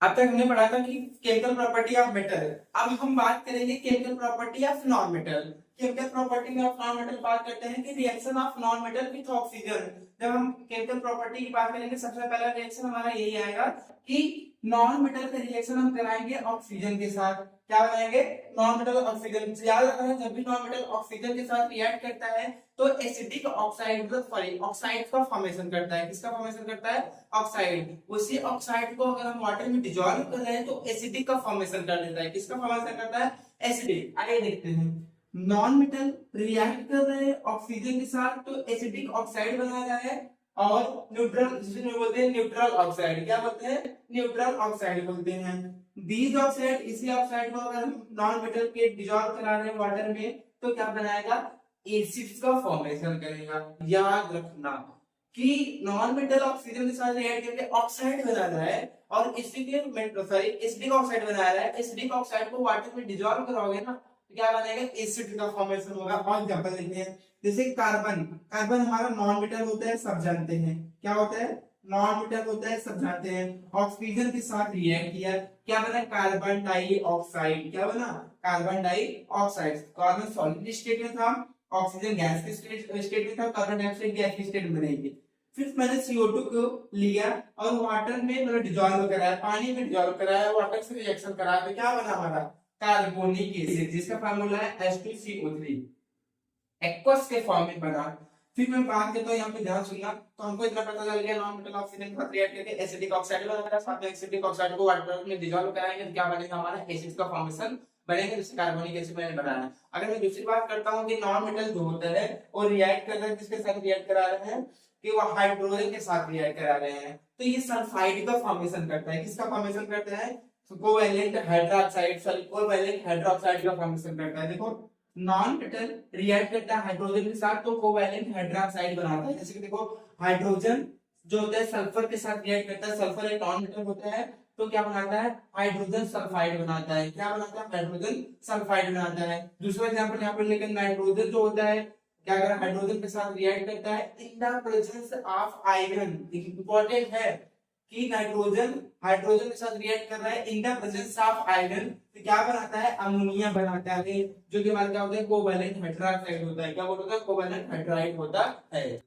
S1: अब तक हमने पढ़ा था कि केमिकल प्रॉपर्टी ऑफ मेटल। अब हम बात करेंगे chemical property of non metal. Chemical property में ऑफ नॉन मेटल बात करते हैं कि reaction of non metal with oxygen. जब हम केमिकल प्रॉपर्टी की बात करेंगे, सबसे पहला रिएक्शन हमारा यही आएगा कि नॉन मेटल का रिएक्शन हम कराएंगे ऑक्सीजन के साथ। क्या बनाएंगे, नॉन मेटल ऑक्सीजन। याद रखना है, जब भी नॉन मेटल ऑक्सीजन के साथ रिएक्ट करता है तो एसिडिक ऑक्साइड सॉरी ऑक्साइड का फॉर्मेशन करता है। किसका फॉर्मेशन करता है, ऑक्साइड। उसी ऑक्साइड को अगर हम वाटर में डिसॉल्व कर रहे हैं तो एसिडिक का फॉर्मेशन कर देता है। किसका फॉर्मेशन करता है, एसिडिक। आगे देखते हैं, नॉन मेटल रिएक्ट कर रहे हैं ऑक्सीजन के साथ तो एसिडिक ऑक्साइड बना रहा है, और न्यूट्रल जिसे बोलते हैं न्यूट्रल ऑक्साइड। क्या बोलते हैं, न्यूट्रल ऑक्साइड बोलते हैं। दीज ऑक्साइड, इसी ऑक्साइड को अगर हम नॉन मेटल के डिसॉल्व करा रहे हैं वाटर में तो क्या बनाएगा, एसिड्स का फॉर्मेशन करेगा। याद रखना कि नॉन मेटल ऑक्सीजन के साथ रिएक्ट करके ऑक्साइड बना रहा है और एसिडिक ऑक्साइड बना रहा है। एसिडिक ऑक्साइड को वाटर में डिसॉल्व कराओगे ना तो क्या बनेगा, एसिड का फॉर्मेशन होगा। और एग्जांपल देखते हैं, जैसे कार्बन। कार्बन हमारा नॉन मेटल होता है, सब जानते हैं। क्या होता है, नॉन मेटल होता है, सब जानते हैं। ऑक्सीजन के साथ रिएक्ट किया, क्या बना, कार्बन डाइऑक्साइड। क्या बना, carbon dioxide. Carbon solid state में था, ऑक्सीजन गैस के स्टेट में था, कार्बन डाइऑक्साइड गैस के स्टेट में बनेगी। फिर मैंने CO2 को लिया और वाटर में मतलब डिसॉल्व कराया, पानी में डिसॉल्व कराया, वाटर से रिएक्शन कराया, तो क्या बना हमारा, कार्बोनिक एसिड, जिसका फार्मूला है H2CO3, एक्वस के फॉर्म में बना। फिर मैं बात करता हूं, यहाँ पे ध्यान सुनना, तो हमको इतना पता चल गया नॉन मेटल ऑक्सीजन के साथ रिएक्ट करके एसिडिक ऑक्साइड बनेगा, साथ में एसिडिक ऑक्साइड को वाटर में डिसॉल्व कराएंगे तो क्या बनेगा, हमारा एसिड का फॉर्मेशन बनेगा, जिससे कार्बोनिक एसिड मैंने बनाया। अगर मैं दूसरी बात करता हूँ कि नॉन मेटल जो होता है और रिएक्ट कर रहे हैं, किसके साथ रिएक्ट करा रहे हैं, कि वो हाइड्रोजन के साथ रिएक्ट करा रहे हैं, तो ये सल्फाइड का फॉर्मेशन करता है। किसका फॉर्मेशन करता है, कोवैलेंट हाइड्रोक्साइड, कोवैलेंट हाइड्रोक्साइड का फॉर्मेशन करता है। देखो नॉन मेटल रिएक्ट करता है हाइड्रोजन के साथ तो कोवैलेंट हाइड्रोक्साइड बनाता है। जैसे कि देखो हाइड्रोजन जो होता है सल्फर के साथ रिएक्ट करता है, सल्फर एक नॉन मेटल होता है तो क्या बनाता है, हाइड्रोजन सल्फाइड बनाता है। क्या बनाता है, हाइड्रोजन सल्फाइड बनाता है। दूसरा एग्जांपल यहाँ पर लेकिन नाइट्रोजन जो होता है क्या कर हाइड्रोजन के साथ रिएक्ट करता है in the presence of iron. Important है कि नाइट्रोजन हाइड्रोजन के साथ रिएक्ट कर रहा है in the presence of iron, तो क्या बनाता है, अमोनिया बनाता है, जो कि हमारा क्या होता है, कोवैलेंट हाइड्रोक्साइड होता है। क्या होता है, कोवैलेंट हाइड्राइड होता है।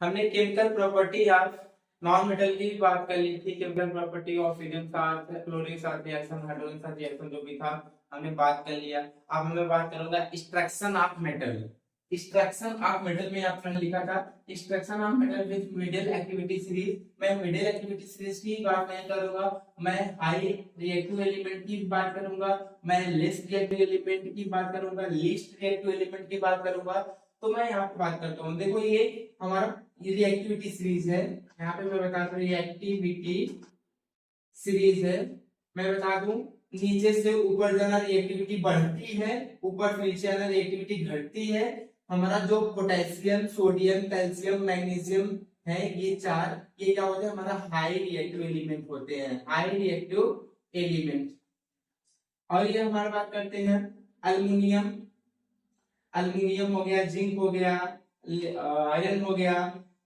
S1: हमने chemical property of non metal की बात कर ली थी, केमिकल प्रॉपर्टी ऑक्सीजन साथ क्लोरीन साथ रिएक्शन, हाइड्रोजन साथ रिएक्शन जो भी था हमने बात कर लिया। अब मैं बात करूंगा extraction of metal. Extraction of metal में आपने लिखा था extraction of metal with middle activity series. मैं मिडिल एक्टिविटी सीरीज की बात नहीं करूंगा, मैं हाई रिएक्टिव एलिमेंट की बात करूंगा, मैं लेस रिएक्टिव एलिमेंट की बात करूंगा, लीस्ट रिएक्टिव एलिमेंट की बात करूंगा। तो मैं यहाँ पे बात करता हूँ। देखो ये हमारा ये रिएक्टिविटी सीरीज है, यहाँ पे मैं बताता हूँ रिएक्टिविटी सीरीज है। मैं बता दूं नीचे से ऊपर जाना रिएक्टिविटी बढ़ती है, ऊपर से नीचे आना रिएक्टिविटी घटती है। हमारा जो पोटेशियम, सोडियम, कैल्शियम, मैग्नीशियम है, ये चार, ये क्या होते हैं हमारा हाई रिएक्टिव एलिमेंट होते हैं, हाई रिएक्टिव एलिमेंट। और ये हमारा बात करते हैं अल्युमिनियम, अल्युमिनियम हो गया, जिंक हो गया, आयरन हो गया,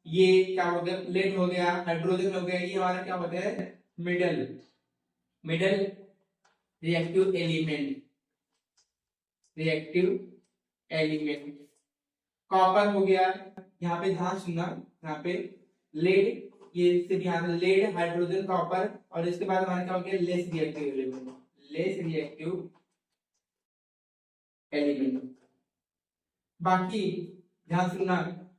S1: ये क्या हो गया, लेड हो गया, हाइड्रोजन हो गया, ये हमारा क्या होता है middle middle reactive element, reactive element. Copper हो गया, यहाँ पे ध्यान सुनना, यहाँ पे लेड, ये सिर्फ यहाँ पे लेड, हाइड्रोजन, कॉपर, और इसके बाद हमारा क्या हो गया less reactive element, less reactive element. बाकी ध्यान सुनना,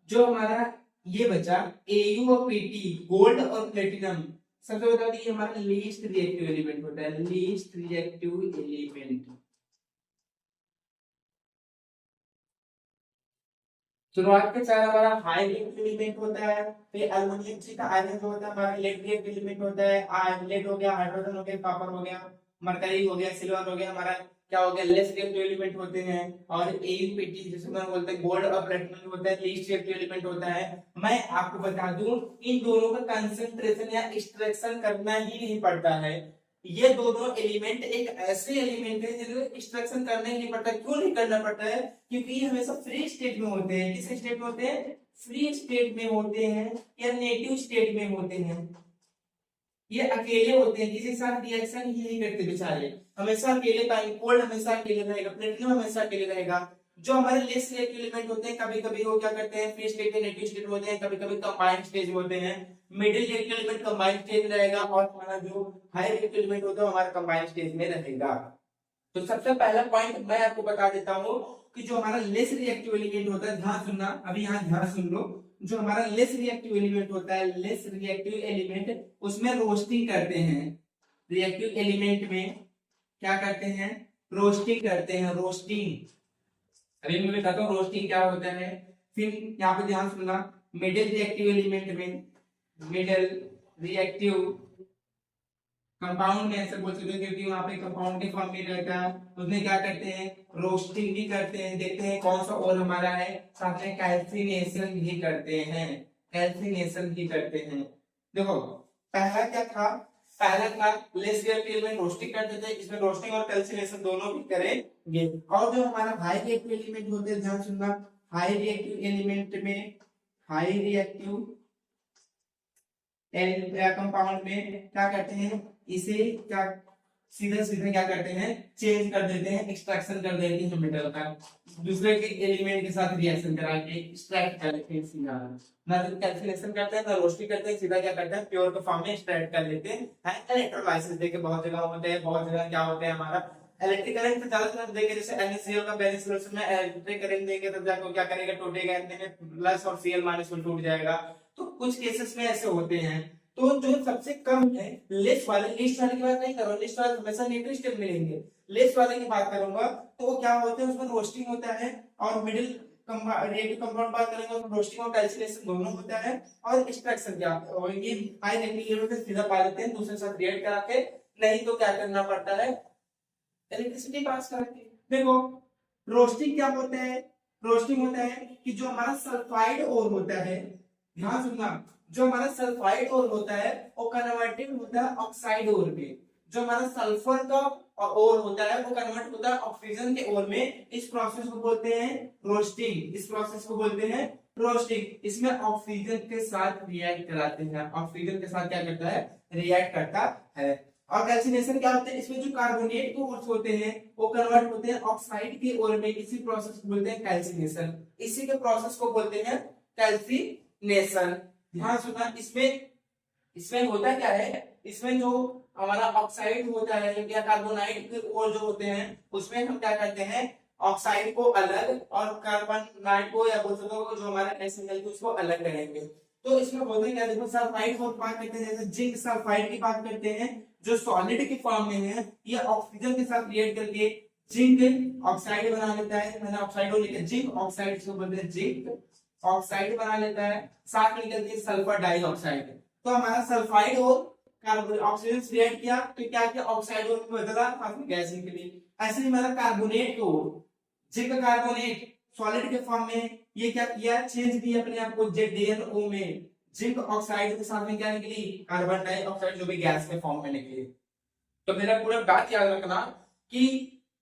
S1: जो हमारा ये बचा Au और Pt, गोल्ड और प्लेटिनम, सबसे बता दी हमारा लीस्ट रिएक्टिव एलिमेंट होता है, लीस्ट रिएक्टिव एलिमेंट। शुरुआत के चार हमारा हाई रिएक्टिव एलिमेंट होता है, फिर अल्युमिनियम से का आयरन जो होता है हमारा लेड रिएक्टिव एलिमेंट होता है, लेड हो गया, हाइड्रोजन हो गया, कॉपर हो गया, मरकरी हो गया, सिल्वर हो गया, हमारा क्या हो गया लेस रिएक्टिव एलिमेंट होते हैं। और AuPt जिसे हम बोलते हैं गोल्ड और प्लेटिनम होता है लीस्ट रिएक्टिव एलिमेंट होता है। मैं आपको बता दूं इन दोनों का कंसंट्रेशन या एक्सट्रैक्शन करना ही नहीं पड़ता है। ये दोनों एलिमेंट एक ऐसे एलिमेंट है जिनको एक्सट्रैक्शन करना ही नहीं पड़ता। क्यों नहीं करना पड़ता है? क्योंकि ये हमेशा फ्री स्टेट में होते हैं। किस स्टेट में होते हैं? फ्री स्टेट में होते हैं या नेटिव स्टेट में होते हैं। ये अकेले होते हैं, किसी के साथ रिएक्शन ही नहीं करते बेचारे, हमेशा अकेले पाएंगे। गोल्ड हमेशा अकेले रहेगा, प्लेटिनम हमेशा अकेले रहेगा। जो हमारे लेस रिएक्टिव एलिमेंट होते हैं कभी कभी वो क्या करते हैं फ्री स्टेट में नेटिव स्टेट होते हैं, कभी कभी कंबाइंड स्टेज में होते हैं। Middle reactive element combined stage में रहेगा और हमारा जो हाई रिएक्टिव एलिमेंट होता है हमारा कंबाइंड स्टेज में रहेगा। तो सबसे पहला पॉइंट मैं आपको बता देता हूँ कि जो हमारा लेस रिएक्टिव एलिमेंट होता है, ध्यान सुनना, अभी यहाँ ध्यान सुन लो। जो हमारा लेस रिएक्टिव एलिमेंट होता है, लेस रिएक्टिव एलिमेंट, उसमें रोस्टिंग करते हैं। रिएक्टिव एलिमेंट में क्या करते हैं? रोस्टिंग करते हैं, रोस्टिंग। अभी मैं बताता हूँ रोस्टिंग क्या होता है। फिर यहाँ पे ध्यान सुनना, मिडिल रिएक्टिव एलिमेंट में, मिडिल रिएक्टिव कंपाउंड में ऐसे बोल सकते हैं क्योंकि वहां पे कंपाउंड के फॉर्म में रहता है, उसमें क्या करते हैं रोस्टिंग भी करते हैं। देखते हैं कौन सा और हमारा है, साथ में कैल्सिनेशन भी करते हैं, कैल्सिनेशन भी करते हैं। देखो पहला क्या था, पहला था लेस रिएक्टिव एलिमेंट रोस्टिंग करते थे, इसमें रोस्टिंग और कैल्सिनेशन दोनों भी करेंगे। और जो हमारा हाई रिएक्टिव एलिमेंट होते हैं, ध्यान सुनना, हाई रिएक्टिव एलिमेंट में, हाई रिएक्टिव कंपाउंड में क्या करते हैं, इसे क्या सीधे सीधे क्या करते हैं चेंज कर देते हैं, एक्सट्रैक्शन कर देते हैं मेटल का, दूसरे के एलिमेंट के साथ रिएक्शन करा के एक्सट्रैक्ट कर लेते हैं सीधा। ना तो कैल्सिनेशन करते हैं ना रोस्टिंग करते हैं, सीधा क्या करते हैं प्योर के फॉर्म में एक्सट्रैक्ट कर लेते हैं। इलेक्ट्रोलाइसिस देके बहुत जगह होते हैं, बहुत जगह क्या होते हैं हमारा इलेक्ट्रिक करंट ज्यादा तरफ देंगे, जैसे NaCl का बैलेंस सॉल्यूशन में इलेक्ट्रिक करंट देंगे तो जाकर क्या करेगा टूटेगा, इतने में प्लस और Cl माइनस में टूट जाएगा। तो कुछ केसेस में ऐसे होते हैं। तो जो सबसे कम है लेस वाले, लिस्ट वाले की बात नहीं करो, लिस्ट वाले हमेशा नेगेटिव स्टेट मिलेंगे। लेस वाले की बात करूंगा तो वो क्या होते हैं, उसमें रोस्टिंग होता है और मिडिल रिएक्टिव कंपाउंड बात करेंगे उसमें रोस्टिंग और कैल्सिनेशन दोनों होता है। और एक्सट्रैक्शन क्या ये हाई रिएक्टिव लेवल पे सीधा पा लेते हैं दूसरे साथ रिएक्ट करा के, नहीं तो क्या करना पड़ता है इलेक्ट्रिसिटी पास करके। देखो रोस्टिंग क्या होता है, रोस्टिंग होता है कि जो हमारा सल्फाइड ओर होता है, ध्यान सुनना, जो हमारा सल्फाइड ओर होता है वो कन्वर्टेड होता है ऑक्साइड ओर में। जो हमारा सल्फर का ओर होता है वो कन्वर्ट होता है ऑक्सीजन के ओर में। इस प्रोसेस को बोलते हैं रोस्टिंग, इस प्रोसेस को बोलते हैं रोस्टिंग। इसमें ऑक्सीजन के साथ रिएक्ट कराते हैं, ऑक्सीजन के साथ क्या करता है रिएक्ट करता है। और कैल्सिनेशन क्या होता है, इसमें जो कार्बोनेट के ओर्स होते हैं वो कन्वर्ट होते हैं ऑक्साइड के ओर में, इसी प्रोसेस को बोलते हैं कैल्सिनेशन। इसी के प्रोसेस को बोलते हैं कैल्सिनेशन। ध्यान सुनना, इसमें होता क्या है, इसमें जो हमारा ऑक्साइड होता है या कार्बोनाइट के ओर जो होते हैं उसमें हम क्या करते हैं ऑक्साइड को अलग और कार्बोनाइट को या बोल सकते हो जो हमारा कैल्शियम उसको अलग करेंगे। तो इसमें बोलते हैं क्या, देखो सल्फाइड की बात करते हैं, जैसे जिंक सल्फाइड की बात करते हैं जो सॉलिड के फॉर्म में है, ये ऑक्सीजन के साथ रिएक्ट करके जिंक ऑक्साइड बना लेता है, मैंने ऑक्साइड को लिखा, जिंक ऑक्साइड इसको बोलते हैं, जिंक ऑक्साइड बना लेता है, साथ में निकलती है सल्फर डाइऑक्साइड। तो हमारा सल्फाइड और कार्बन ऑक्सीजन रिएक्ट किया तो क्या किया, ऑक्साइड और बदला, साथ में गैस निकली। ऐसे ही हमारा कार्बोनेट को, जिंक कार्बोनेट सॉलिड के फॉर्म में ये क्या किया, चेंज किया अपने आप को ZnO में, जिंक ऑक्साइड के साथ में क्या निकली, कार्बन डाइऑक्साइड, जो भी गैस के फॉर्म में निकली। तो मेरा पूरा बात याद रखना कि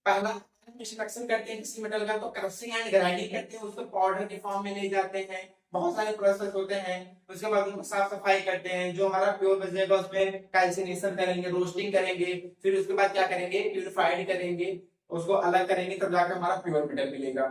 S1: पहला एक्सट्रैक्शन करते हैं किसी मेटल का तो क्रशिंग एंड ग्राइंडिंग करते हैं, उसको पाउडर के फॉर्म में ले जाते हैं, बहुत सारे प्रोसेस होते हैं। उसके बाद उनको साफ सफाई करते हैं, जो हमारा प्योर बचेगा उसमें कैल्सिनेशन करेंगे, रोस्टिंग करेंगे, फिर उसके बाद क्या करेंगे, प्यूरिफाइड करेंगे, उसको अलग करेंगे, तब जाकर हमारा प्योर मेटल मिलेगा।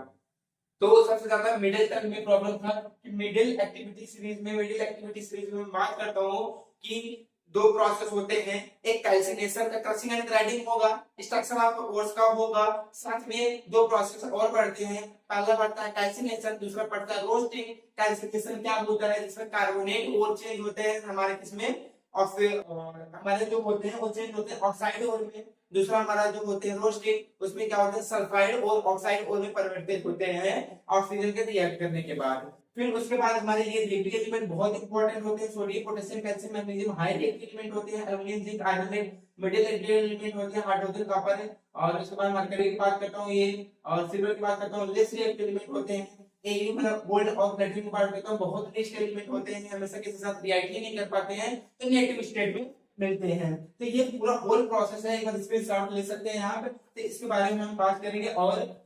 S1: तो सबसे ज्यादा मिडिल तक में प्रॉब्लम था कि मिडिल एक्टिविटी सीरीज में बात करता हूँ कि दो प्रोसेस होते हैं, एक कैल्सिनेशन का क्रशिंग एंड ग्राइंडिंग होगा, स्ट्रक्चर ऑफ ओर्स का होगा, साथ में दो प्रोसेस और पढ़ते हैं, पहला पढ़ता है कैल्सिनेशन, दूसरा पढ़ता है रोस्टिंग। कैल्सिनेशन क्या होता है, जिसमें कार्बोनेट ओर चेंज होते हैं हमारे किसमें, हमारे जो होते हैं वो चेंज होते हैं ऑक्साइड ओर में। दूसरा हमारा जो होते हैं रोस्टिंग, उसमें क्या होता है, सल्फाइड और ऑक्साइड ओर में परिवर्तित होते हैं ऑक्सीजन के रिएक्ट करने के बाद। फिर उसके बाद हमारे लिए लिपिड एलिमेंट बहुत इंपॉर्टेंट होते हैं, sodium potassium calcium magnesium high element होते हैं, aluminium zinc iron middle element होते हैं, हाइड्रोजन कॉपर है। और उसके बाद मरकरी की बात करता हूँ ये, और सिल्वर की बात करता हूँ, लेस रिएक्टिव एलिमेंट होते हैं। ए मतलब गोल्ड और प्लेटिनम की बात करता हूँ, बहुत लेस एलिमेंट होते हैं, हमेशा किसी के साथ रिएक्ट ही नहीं कर पाते हैं, तो नेगेटिव स्टेट में मिलते हैं। तो ये पूरा होल प्रोसेस है, एक बार स्क्रीनशॉट ले सकते हैं यहाँ पे, तो इसके बारे में हम बात करेंगे। और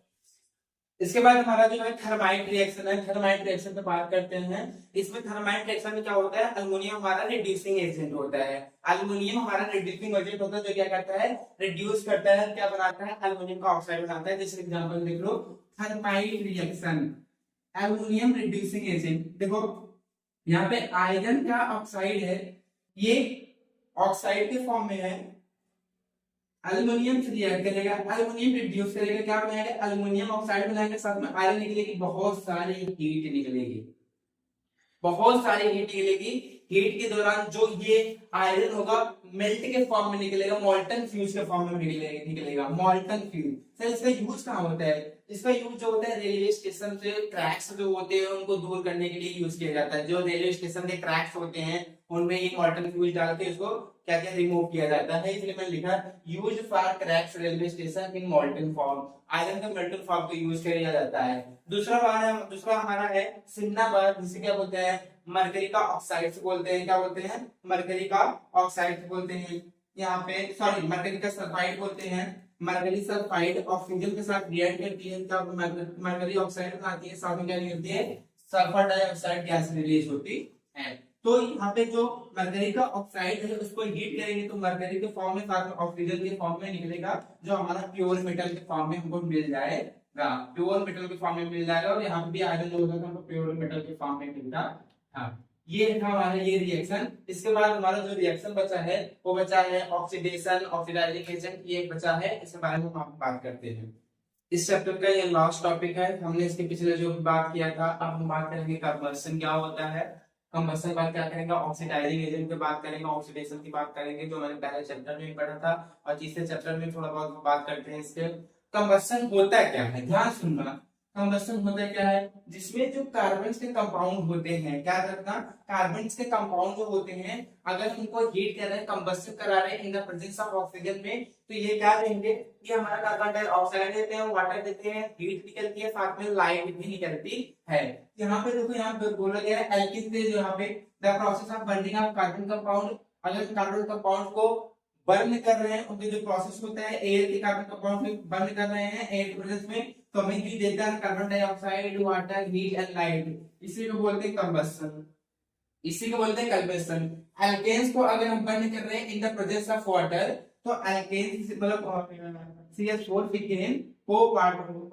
S1: इसके बाद हमारा जो है थर्माइट रिएक्शन है, थर्माइट रिएक्शन पे बात करते हैं। इसमें थर्माइट रिएक्शन में क्या होता है, अल्युमिनियम हमारा रिड्यूसिंग एजेंट होता है, अल्युमिनियम हमारा रिड्यूसिंग एजेंट होता है, जो क्या करता है, रिड्यूस करता है, क्या बनाता है, अल्युमिनियम का ऑक्साइड बनाता है। जैसे एग्जांपल देख लो, thermite reaction, aluminium reducing agent. देखो यहाँ पे आयरन का ऑक्साइड है, ये ऑक्साइड के फॉर्म में है, एल्युमिनियम से रिएक्ट करेगा, एल्युमिनियम रिड्यूस करेगा, क्या बनाएगा, एल्युमिनियम ऑक्साइड बनाएगा, साथ में आयरन निकलेगी, बहुत सारी हीट निकलेगी, बहुत सारी हीट निकलेगी। हीट के दौरान जो ये आयरन होगा मेल्ट के फॉर्म में निकलेगा, मॉल्टन फ्यूज के फॉर्म में निकलेगा मॉल्टन फ्यूज। सर इसका यूज कहाँ होता है, इसका यूज जो होता है रेलवे स्टेशन से क्रैक्स जो होते हैं उनको दूर करने के लिए यूज किया जाता है। जो रेलवे स्टेशन के क्रैक्स होते हैं उनमें ये मॉल्टन फ्यूज डाल के इसको क्या क्या रिमूव किया जाता है, इसलिए मैंने लिखा use for cracks railway station in मॉल्टन form, iron का मेल्टन फॉर्म को यूज किया जाता है। दूसरा हमारा है सिन्नाबर, जिसे क्या बोलते हैं, मरकरी का ऑक्साइड से बोलते हैं, क्या बोलते हैं, मरकरी का ऑक्साइड बोलते हैं। यहाँ पे सॉरी मरकरी का सल्फाइड बोलते हैं, मरकरी सल्फाइड ऑक्सीजन के साथ रिएक्ट करती है, तब मरकरी ऑक्साइड बनाती है, साथ में क्या निकलती है, सल्फर डाइऑक्साइड गैस रिलीज होती है। तो यहाँ पे जो मरकरी का ऑक्साइड है उसको हीट करेंगे तो मरकरी के फॉर्म में, साथ में ऑक्सीजन के फॉर्म में निकलेगा, जो हमारा प्योर मेटल के फॉर्म में हमको मिल जाएगा, प्योर मेटल के फॉर्म में मिल जाएगा। और यहाँ पे भी आयरन जो होता है हमको प्योर मेटल के फॉर्म में मिलता है। ये था हमारा ये रिएक्शन। इसके बाद हमारा जो रिएक्शन बचा है वो बचा है ऑक्सीडेशन, ऑक्सीडाइजिंग एजेंट, ये बचा है, इसके बारे में हम बात करते हैं। इस चैप्टर का ये लास्ट टॉपिक है, हमने इसके पिछले जो बात किया था, अब हम बात करेंगे कंबशन क्या होता है, कंबशन बात क्या करेंगे, ऑक्सीडाइजिंग एजेंट की बात करेंगे, ऑक्सीडेशन की बात करेंगे, जो मैंने पहले चैप्टर में पढ़ा था, और तीसरे चैप्टर में थोड़ा बहुत बात करते हैं इसके। कंबशन होता क्या है, ध्यान सुनना, कंबशन होता क्या है, जिसमें जो कार्बन के कंपाउंड होते हैं, क्या करना, कार्बन के कंपाउंड जो होते हैं अगर उनको हीट कर रहे हैं, कंबशन करा रहे हैं in the presence of oxygen में, तो ये क्या देंगे, ये हमारा कार्बन डाइऑक्साइड देते हैं, वाटर देते हैं, हीट निकलती है, साथ में लाइट भी निकलती है। यहाँ पे देखो, यहाँ पे बोला गया है एल्किन से, जो यहाँ पे the process of burning of carbon compound, अगर कार्बन कंपाउंड को बर्न कर रहे हैं, उनके जो प्रोसेस होता है एयर के कार्बन कंपाउंड में बर्न कर रहे हैं एयर प्रोसेस में, तो हमें भी देता है carbon dioxide, water, heat and light, इसी को बोलते हैं कंबशन, इसी को बोलते हैं कंबशन। एल्केन्स को अगर हम बर्न कर रहे हैं in the presence of water, तो एल्केन्स मतलब CH4 को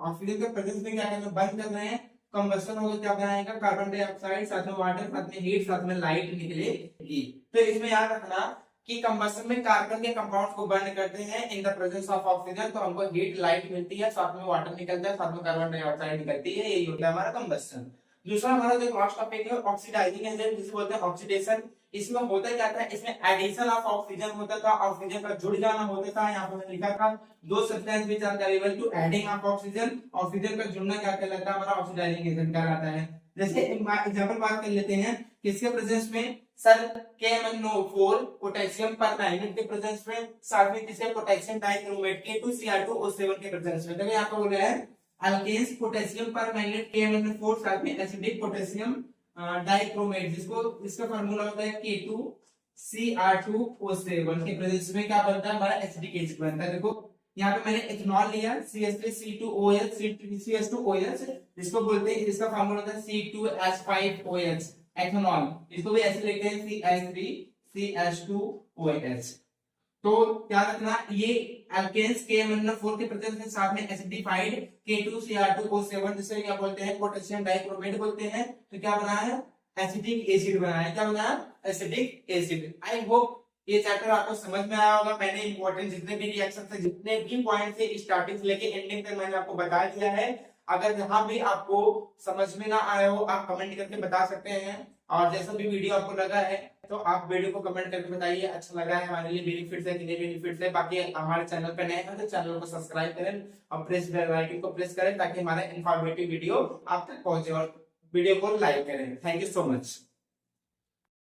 S1: ऑक्सीजन के प्रेजेंस में क्या करना, बर्न कर रहे हैं, कंबशन होगा, क्या बनाएगा, कार्बन डाइऑक्साइड, साथ में वाटर, साथ में हीट, साथ में लाइट निकलेगी। तो इसमें याद रखना कि कंबशन में कार्बन के कंपाउंड्स को बर्न करते हैं in the presence of oxygen, तो हमको हीट लाइट मिलती है, साथ में वाटर निकलता है, साथ में कार्बन डाइऑक्साइड निकलती है, यही होता है हमारा कंबशन। दूसरा हमारा जो लास्ट टॉपिक है ऑक्सीडाइजिंग एजेंट, जिसे बोलते हैं ऑक्सीडेशन। इसमें होता क्या था, इसमें एडिशन ऑफ ऑक्सीजन होता था, ऑक्सीजन का जुड़ जाना होता था। यहाँ पर लिखा था दो substance which are available to adding of oxygen, oxygen का जुड़ना क्या कहलाता है, हमारा ऑक्सीडाइजिंग एजेंट कहलाता है। जैसे एग्जांपल बात कर लेते हैं, किसके प्रेजेंस में, सर KMnO4 पोटेशियम परमैंगनेट के प्रेजेंस में, साथ में किसके, पोटेशियम डाइक्रोमेट K2Cr2O7 के प्रेजेंस में। देखो यहाँ पर बोल रहा है अल्केन्स पोटेशियम परमैंगनेट KMnO4 साथ में एसिडिक पोटेशियम डाइक्रोमेट, जिसको इसका फार्मूला होता है K2Cr2O7 के प्रेजेंस में क्या बनता है, हमारा एसिडिक एसिड बनता है। देखो यहाँ पे मैंने इथेनॉल लिया CH3C2OH CH2OH, जिसको बोलते हैं, इसका फार्मूला होता है C2H5OH एथेनॉल, इसको भी ऐसे लिखते हैं CH3CH2OH। तो क्या रखना, ये अल्केन्स KMnO4 के प्रेजेंस में साथ में एसिडिफाइड K2Cr2O7, जिसे क्या बोलते हैं, पोटेशियम डाइक्रोमेट बोलते हैं। तो क्या बना है, एसिडिक एसिड बना है। क्या बना है, एसिडिक एसिड। आई होप ये चैप्टर आपको समझ में आया होगा। मैंने इंपॉर्टेंट जितने भी रिएक्शन थे, जितने भी पॉइंट थे, स्टार्टिंग से लेके एंडिंग तक मैंने आपको बता दिया है। अगर यहाँ भी आपको समझ में ना आया हो, आप कमेंट करके बता सकते हैं। और जैसा भी वीडियो आपको लगा है, तो आप वीडियो को कमेंट करके बताइए अच्छा लगा है, हमारे लिए बेनिफिट्स है कि नहीं बेनिफिट्स है। बाकी हमारे चैनल पे नए हैं तो चैनल को सब्सक्राइब करें और प्रेस बेल आइकन को प्रेस करें, ताकि हमारा इंफॉर्मेटिव वीडियो आप तक पहुंचे, और वीडियो को लाइक करें। Thank you so much.